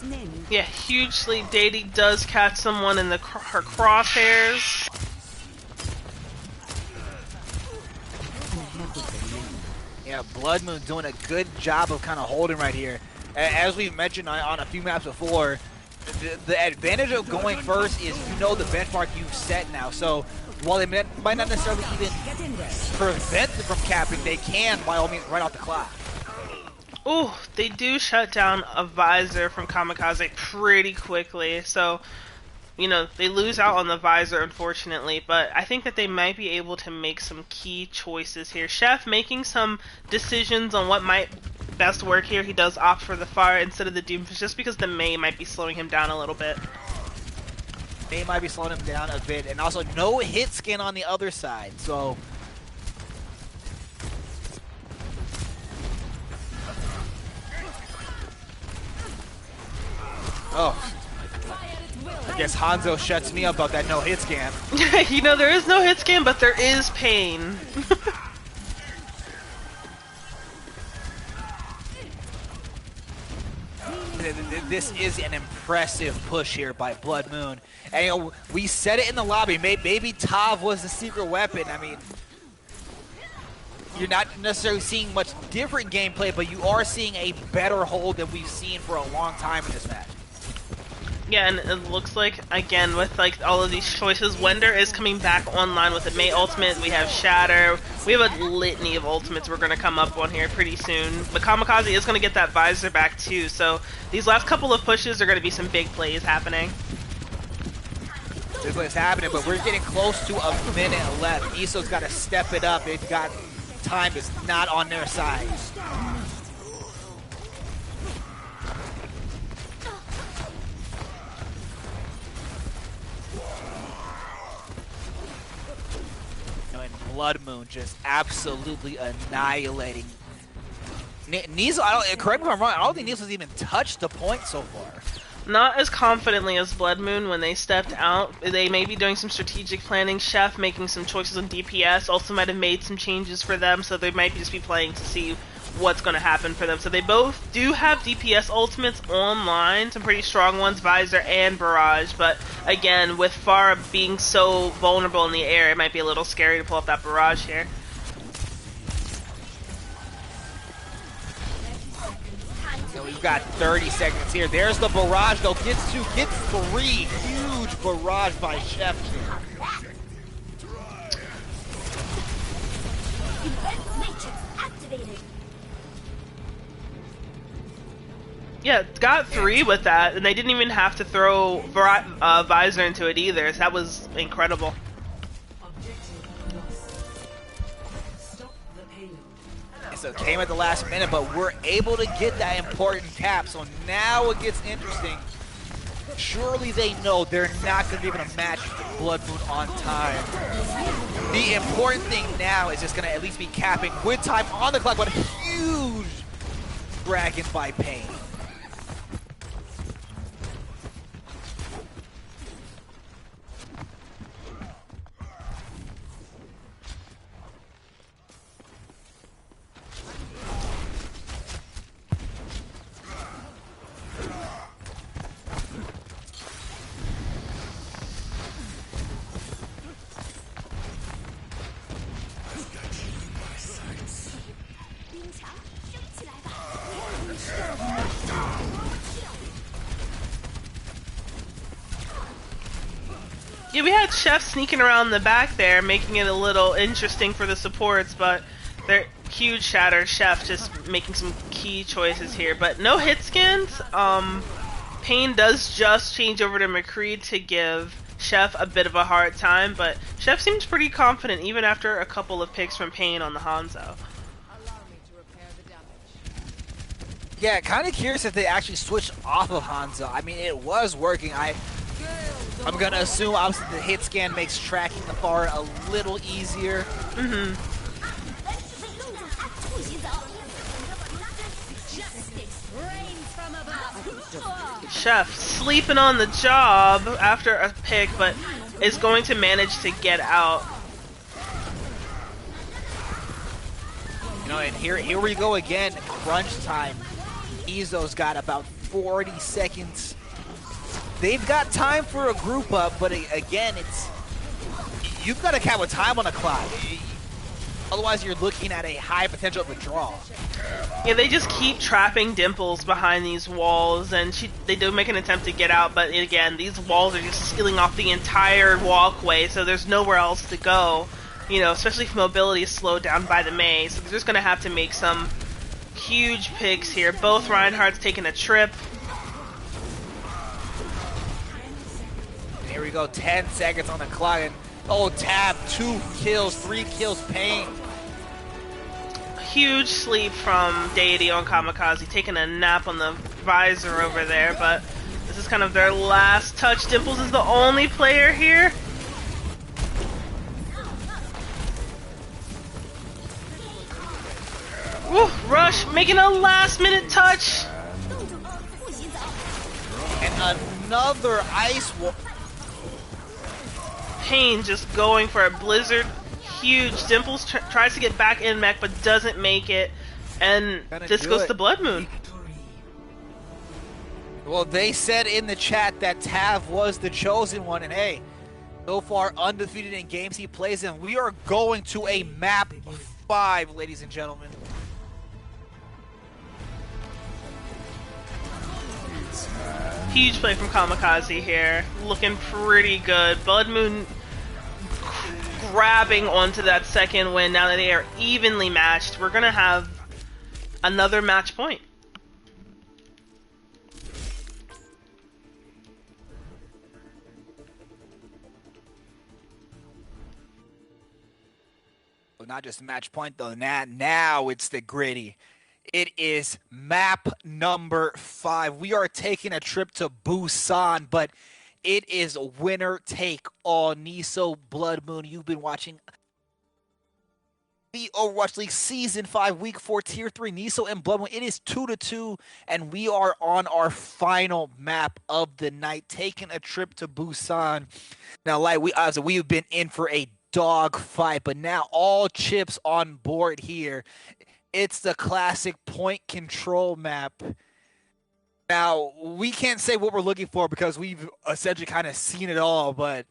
Name. Yeah, huge sleep. Deity does catch someone in her crosshairs. Yeah, Blood Moon doing a good job of kind of holding right here. As we've mentioned on a few maps before, the advantage of going first is you know the benchmark you've set now. So while they might not necessarily even prevent them from capping, they can by all means right off the clock. Ooh, they do shut down a visor from Kamikaze pretty quickly. So, you know, they lose out on the visor, unfortunately, but I think that they might be able to make some key choices here. Chef making some decisions on what might best work here. He does opt for the fire instead of the Doomfist, just because the Mei might be slowing him down a little bit. Mei might be slowing him down a bit, and also no hit scan on the other side, so... Oh. I guess Hanzo shuts me up about that no hit scan. You know, there is no hit scan, but there is pain. This is an impressive push here by Blood Moon. And you know, we said it in the lobby, maybe Tav was the secret weapon. I mean, you're not necessarily seeing much different gameplay, but you are seeing a better hold than we've seen for a long time in this match. Yeah, and it looks like, again, with like all of these choices, Wender is coming back online with the Mei ultimate. We have Shatter. We have a litany of ultimates we're going to come up on here pretty soon. But Kamikaze is going to get that visor back too, so these last couple of pushes are going to be some big plays happening. This is what's happening, but we're getting close to a minute left. Neso's got to step it up. They've got time is not on their side. Blood Moon just absolutely annihilating. Neso, correct me if I'm wrong, I don't think Neso's even touched the point so far. Not as confidently as Blood Moon when they stepped out. They may be doing some strategic planning. Chef making some choices on DPS. Also might have made some changes for them, so they might just be playing to see what's going to happen for them. So they both do have DPS ultimates online, some pretty strong ones, Visor and Barrage, but again, with Pharah being so vulnerable in the air, it might be a little scary to pull up that Barrage here. So we've got 30 seconds here. There's the Barrage though, gets 2, gets 3, huge Barrage by Chef here. Yeah, got 3 with that, and they didn't even have to throw Visor into it either, so that was incredible. So it came at the last minute, but we're able to get that important cap, so now it gets interesting. Surely they know they're not going to be able to match Blood Moon on time. The important thing now is just going to at least be capping with time on the clock, but a huge dragon by Pain. Yeah, we had Chef sneaking around the back there, making it a little interesting for the supports, but they're huge Shatter. Chef just making some key choices here, but no hit skins. Pain does just change over to McCree to give Chef a bit of a hard time, but Chef seems pretty confident even after a couple of picks from Pain on the Hanzo. Yeah, kind of curious if they actually switched off of Hanzo. I mean, it was working. I'm gonna assume obviously the hit scan makes tracking the far a little easier. Chef sleeping on the job after a pick, but is going to manage to get out. You know, and here we go again. Crunch time. Izo's got about 40 seconds. They've got time for a group up, but again, you've got to count with time on the clock. Otherwise, you're looking at a high potential of a draw. Yeah, they just keep trapping Dimples behind these walls, and they do make an attempt to get out, but again, these walls are just sealing off the entire walkway, so there's nowhere else to go. You know, especially if mobility is slowed down by the Mei, so they're just going to have to make some huge picks here. Both Reinhardt's taking a trip. Here we go, 10 seconds on the clock, and oh, Tab, 2 kills, 3 kills, Pain. Huge sleep from Deity on Kamikaze, taking a nap on the visor over there, but this is kind of their last touch. Dimples is the only player here. Woo, Rush making a last minute touch. And another ice wall. Pain just going for a blizzard. Huge. Dimples tries to get back in mech but doesn't make it, and this goes to Blood Moon. Well, they said in the chat that Tav was the chosen one, and hey, so far undefeated in games he plays in. We are going to a map 5, ladies and gentlemen. Huge play from Kamikaze here, looking pretty good. Blood Moon grabbing onto that second win now that they are evenly matched. We're gonna have another match point. Well, not just match point though, now it's the gritty. It is map number 5. We are taking a trip to Busan, but it is winner take all. Neso, Blood Moon, you've been watching the Overwatch League Season 5, Week 4, Tier 3. Neso and Blood Moon, it is 2-2, and we are on our final map of the night, taking a trip to Busan. Now, like we've been in for a dog fight, but now all chips on board here. It's the classic point control map. Now, we can't say what we're looking for because we've essentially kind of seen it all, but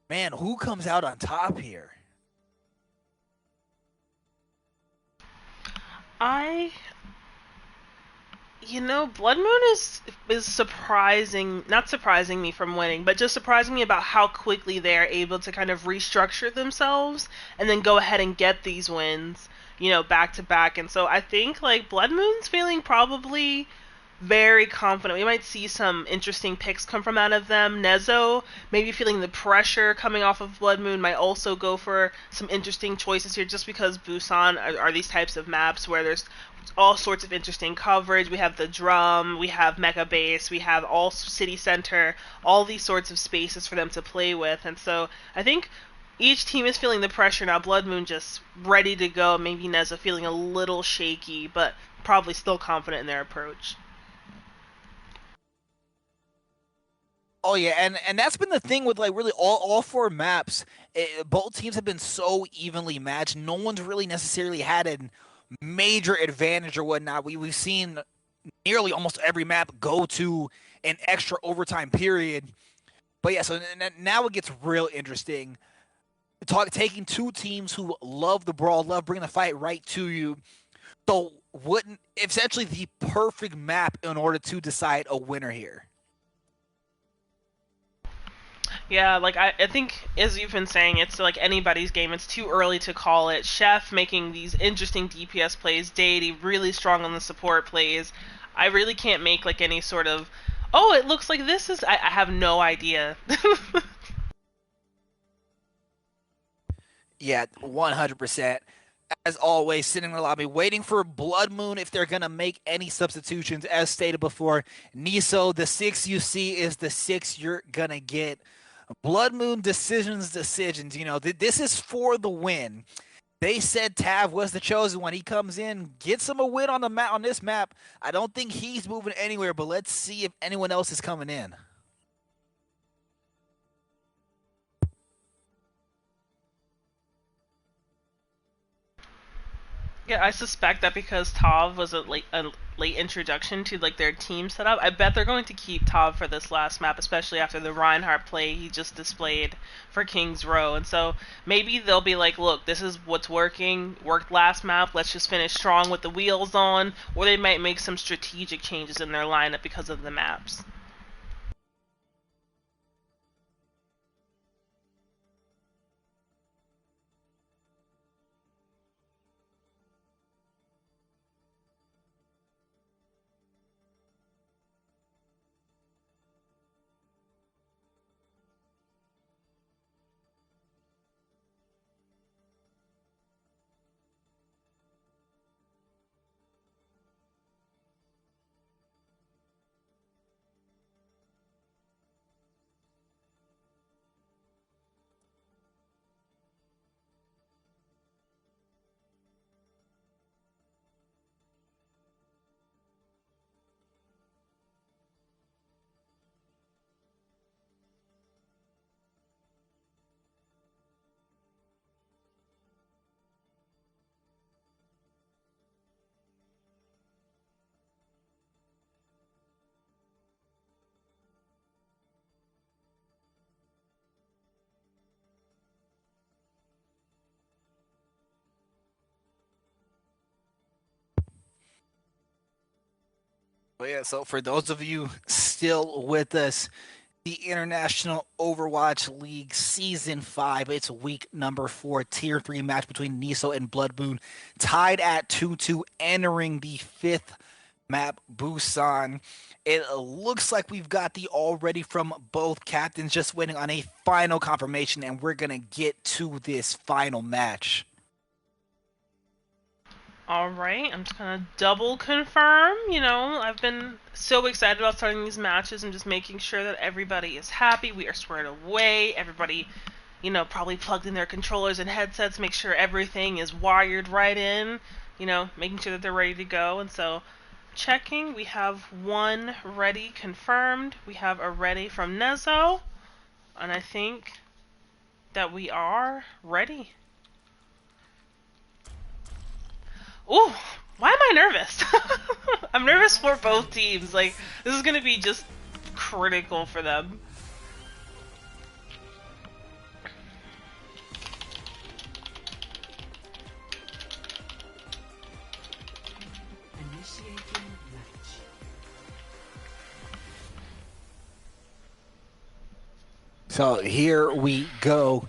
man, who comes out on top here? Blood Moon is not surprising me from winning, but just surprising me about how quickly they are able to kind of restructure themselves and then go ahead and get these wins, back to back. And so I think Blood Moon's feeling probably very confident. We might see some interesting picks come from out of them. Neso, maybe feeling the pressure coming off of Blood Moon, might also go for some interesting choices here, just because Busan are these types of maps where there's all sorts of interesting coverage. We have the drum, we have Mega Base, we have all city center, all these sorts of spaces for them to play with. And so I think each team is feeling the pressure now. Blood Moon just ready to go. Maybe Neso feeling a little shaky, but probably still confident in their approach. Oh yeah, and that's been the thing with really all 4 maps. Both teams have been so evenly matched. No one's really necessarily had a major advantage or whatnot. We've seen nearly almost every map go to an extra overtime period. But yeah, so now it gets real interesting. Taking 2 teams who love the brawl, love bringing the fight right to you. So wouldn't essentially the perfect map in order to decide a winner here. Yeah, I think, as you've been saying, it's like anybody's game. It's too early to call it. Chef making these interesting DPS plays, Deity really strong on the support plays. I really can't make any sort of, Oh, it looks like this is. I have no idea. Yeah, 100%. As always, sitting in the lobby waiting for Blood Moon if they're going to make any substitutions. As stated before, Neso, the 6 you see is the 6 you're going to get. Blood Moon decisions. You know, this is for the win. They said Tav was the chosen one. He comes in, gets him a win on the map on this map. I don't think he's moving anywhere, but let's see if anyone else is coming in. Yeah, I suspect that because Tav was a late introduction to like their team setup, I bet they're going to keep Tav for this last map, especially after the Reinhardt play he just displayed for King's Row. And so maybe they'll be like, look, this is what's worked last map, let's just finish strong with the wheels on, or they might make some strategic changes in their lineup because of the maps. Well, yeah, so for those of you still with us, the International Overwatch League Season 5, it's week number 4, Tier 3 match between Neso and Blood Moon, tied at 2-2, entering the 5th map, Busan. It looks like we've got the already from both captains, just waiting on a final confirmation, and we're going to get to this final match. Alright, I'm just gonna double confirm. You know, I've been so excited about starting these matches and just making sure that everybody is happy, we are squared away, everybody, you know, probably plugged in their controllers and headsets, make sure everything is wired right in, you know, making sure that they're ready to go. And so, checking, we have one ready confirmed, we have a ready from Neso, and I think that we are ready. Ooh, why am I nervous? I'm nervous for both teams. Like, this is gonna be just critical for them. So here we go.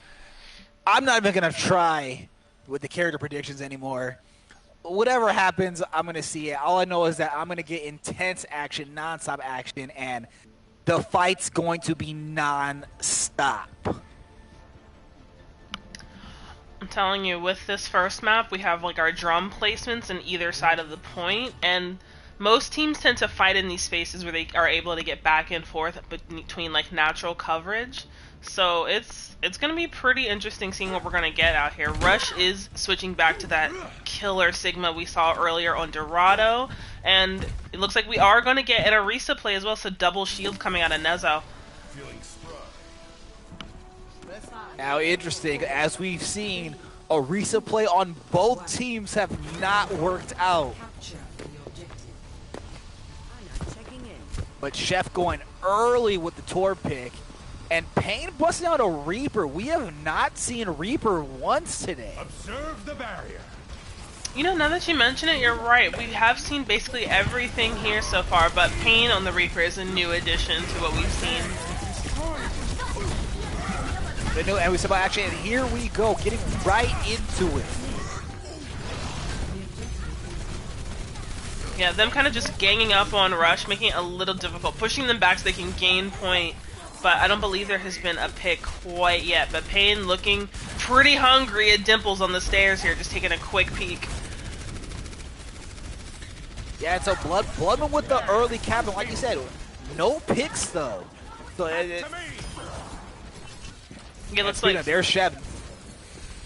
I'm not even going to try with the character predictions anymore. Whatever happens, I'm going to see it. All I know is that I'm going to get intense action, non-stop action, and the fight's going to be non-stop. I'm telling you, with this first map, we have like our drum placements in either side of the point, and most teams tend to fight in these spaces where they are able to get back and forth between like natural coverage. So it's going to be pretty interesting seeing what we're going to get out here. Rush is switching back to that killer Sigma we saw earlier on Dorado, and it looks like we are going to get an Arisa play as well, so double shield coming out of Neso. Now, interesting, as we've seen, Arisa play on both teams have not worked out. But Chef going early with the Tor pick. And Payne busting out a Reaper. We have not seen Reaper once today. Observe the barrier. You know, now that you mention it, you're right. We have seen basically everything here so far, but Payne on the Reaper is a new addition to what we've seen. The new, and we saw action, and here we go, getting right into it. Yeah, them kind of just ganging up on Rush, making it a little difficult, pushing them back so they can gain point. But I don't believe there has been a pick quite yet. But Pain looking pretty hungry at Dimples on the stairs here, just taking a quick peek. Yeah, and so Bloodman with the early cap, and like you said, no picks though. So yeah, looks like there's Shep.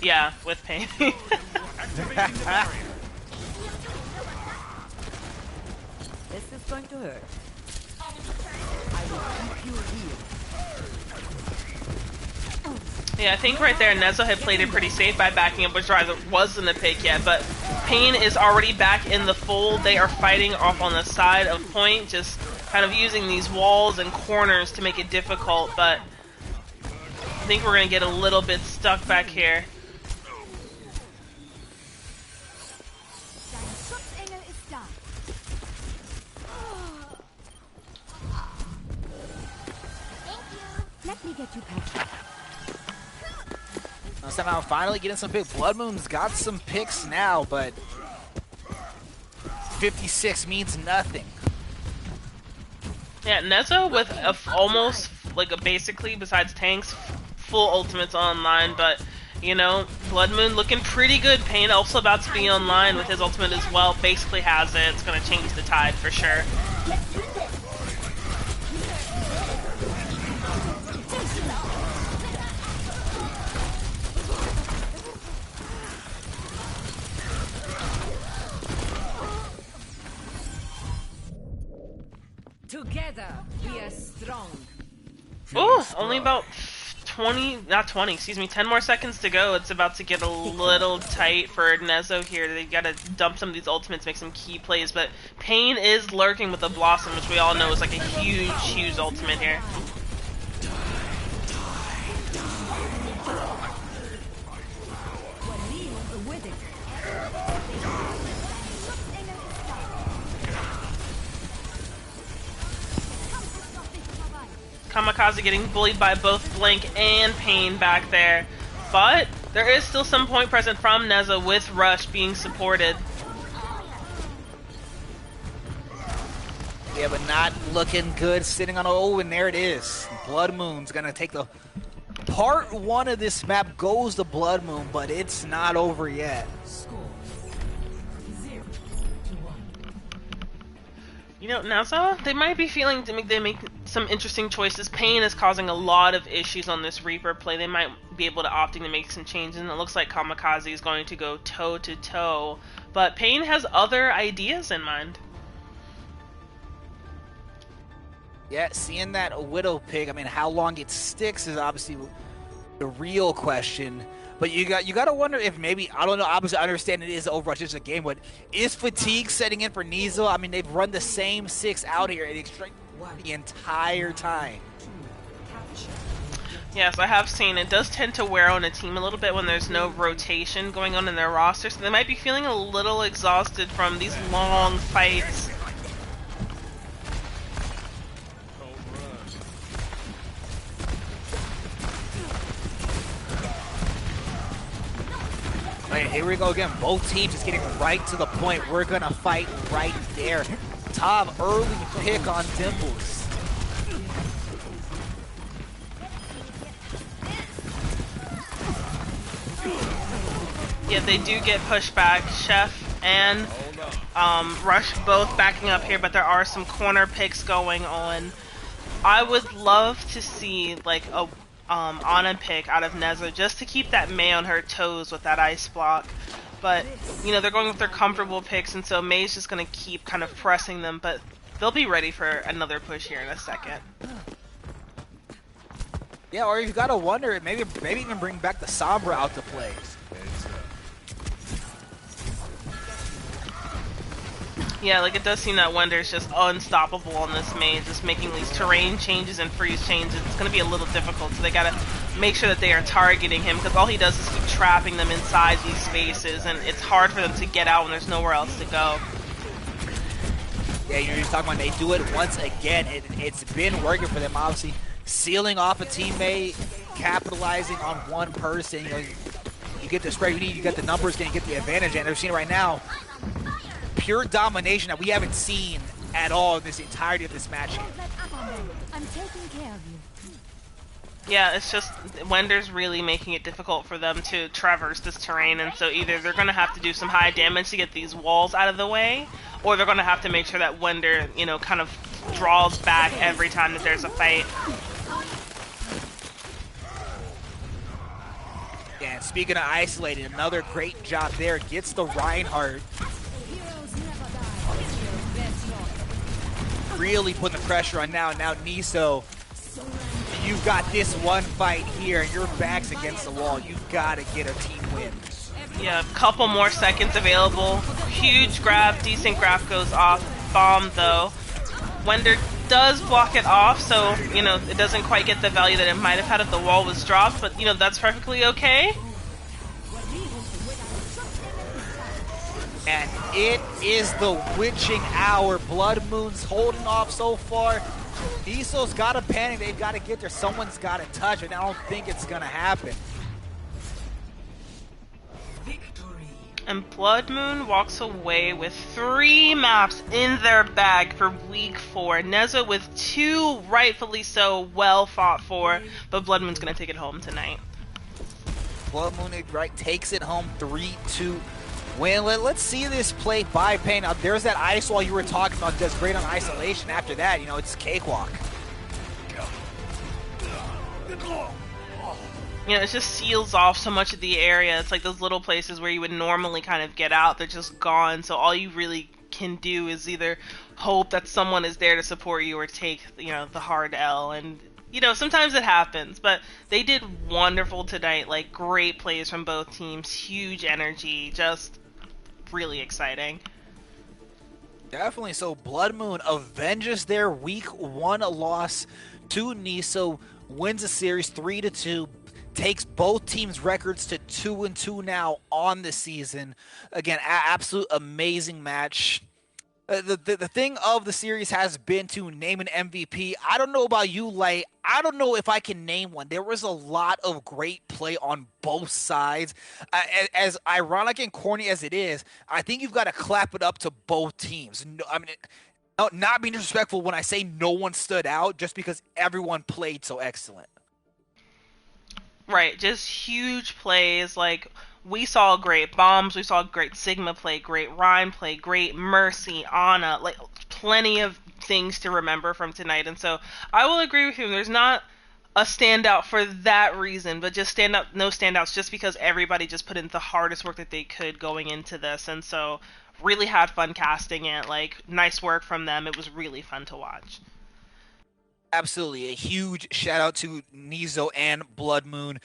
Yeah, with Pain. This is going to hurt. I will keep you here. Yeah, I think right there Neso had played it pretty safe by backing up, which rather wasn't a pick yet, but Pain is already back in the fold. They are fighting off on the side of point, just kind of using these walls and corners to make it difficult, but I think we're going to get a little bit stuck back here. Let me get you past. Somehow finally getting some picks. Blood Moon's got some picks now, but 56 means nothing. Yeah, Neso with almost, like, basically, besides tanks, full ultimates online, but, you know, Blood Moon looking pretty good. Pain also about to be online with his ultimate as well. Basically has it. It's going to change the tide for sure. Together, we are strong. Ooh, only about 10 more seconds to go. It's about to get a little tight for Neso here. They gotta dump some of these ultimates, make some key plays, but Pain is lurking with the Blossom, which we all know is like a huge ultimate here. Kamikaze getting bullied by both Blink and Pain back there. But there is still some point present from Neso with Rush being supported. Yeah, but not looking good, sitting on, oh, and there it is. Blood Moon's gonna take the part one of this map goes to Blood Moon, but it's not over yet. You know, Neso, they might be feeling they make some interesting choices. Pain is causing a lot of issues on this Reaper play. They might be able to opting to make some changes, and it looks like Kamikaze is going to go toe-to-toe. But Pain has other ideas in mind. Yeah, seeing that Widow pick, I mean, how long it sticks is obviously the real question. But you got to wonder if maybe, I don't know, obviously I understand it is Overwatch, it's a game, but is fatigue setting in for Neso? I mean, they've run the same 6 out here the entire time. Yes, I have seen it does tend to wear on a team a little bit when there's no rotation going on in their roster, so they might be feeling a little exhausted from these long fights. Right, here we go again. Both teams just getting right to the point. We're going to fight right there. Tom, early pick on Dimples. Yeah, they do get pushed back. Chef and Rush both backing up here, but there are some corner picks going on. I would love to see like a Ana pick out of Neso just to keep that Mei on her toes with that ice block. But, you know, they're going with their comfortable picks, and so Mei's just going to keep kind of pressing them, but they'll be ready for another push here in a second. Yeah, or you've got to wonder, maybe even bring back the Sombra out to play. Yeah, like it does seem that Wender's just unstoppable on this maze, just making these terrain changes and freeze changes. It's going to be a little difficult, so they got to make sure that they are targeting him, because all he does is keep trapping them inside these spaces, and it's hard for them to get out when there's nowhere else to go. Yeah, you're just talking about they do it once again. It's been working for them, obviously. Sealing off a teammate, capitalizing on one person. You know, you get the spread you need, you get the numbers, and you get the advantage, and they're seeing it right now. pure domination that we haven't seen at all in this entirety of this match here. Don't let up on them. I'm taking care of you. Yeah, it's just Wender's really making it difficult for them to traverse this terrain, and so either they're going to have to do some high damage to get these walls out of the way, or they're going to have to make sure that Wender, you know, kind of draws back every time that there's a fight. Yeah, and speaking of isolating, another great job there. Gets the Reinhardt. Really putting the pressure on now. Now Neso, you've got this one fight here, and your back's against the wall. You've got to get a team win. Yeah, a couple more seconds available. Huge grab, decent grab goes off. Bomb though. Wender does block it off, so, you know, it doesn't quite get the value that it might have had if the wall was dropped, but, you know, that's perfectly okay. And it is the witching hour. Blood Moon's holding off so far. Neso's got to panic. They've got to get there. Someone's got to touch it. I don't think it's going to happen. And Blood Moon walks away with 3 maps in their bag for week 4. Neso with 2, rightfully so, well fought for, but Blood Moon's going to take it home tonight. Blood Moon right takes it home 3-2 win. Let's see this play by Pain. Now, there's that ice wall you were talking about. Does great on isolation. After that, you know, it's cakewalk. You know, it just seals off so much of the area. It's like those little places where you would normally kind of get out. They're just gone. So all you really can do is either hope that someone is there to support you or take, you know, the hard L. And, you know, sometimes it happens. But they did wonderful tonight. Like, great plays from both teams. Huge energy. Just really exciting. Definitely. So Blood Moon avenges their week 1 loss to Neso. Wins the series 3-2. Takes both teams' records to 2-2 now on the season. Again, absolute amazing match. The thing of the series has been to name an MVP. I don't know about you, Lay. I don't know if I can name one. There was a lot of great play on both sides. As ironic and corny as it is, I think you've got to clap it up to both teams. No, I mean, not being disrespectful when I say no one stood out, just because everyone played so excellent. Right, just huge plays. Like, we saw great bombs, we saw great Sigma play, great Rhyme play, great Mercy, Ana, like plenty of things to remember from tonight. And so I will agree with you. There's not a standout for that reason, but just no standouts just because everybody just put in the hardest work that they could going into this. And so really had fun casting it. Like, nice work from them. It was really fun to watch. Absolutely. A huge shout out to Neso and Blood Moon.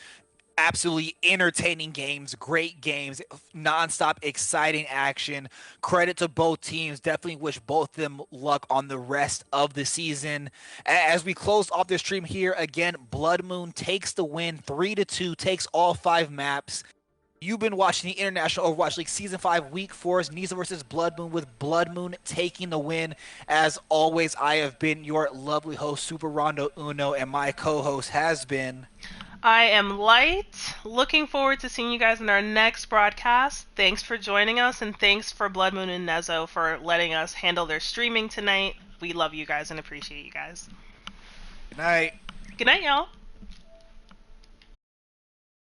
Absolutely entertaining games, great games, nonstop exciting action. Credit to both teams. Definitely wish both of them luck on the rest of the season. As we close off the stream here, again, Blood Moon takes the win 3-2, takes all 5 maps. You've been watching the International Overwatch League Season 5 Week 4's Neso versus Blood Moon, with Blood Moon taking the win. As always, I have been your lovely host, Super Rondo Uno, and my co-host has been... I am Light. Looking forward to seeing you guys in our next broadcast. Thanks for joining us, and thanks for Blood Moon and Neso for letting us handle their streaming tonight. We love you guys and appreciate you guys. Good night. Good night, y'all.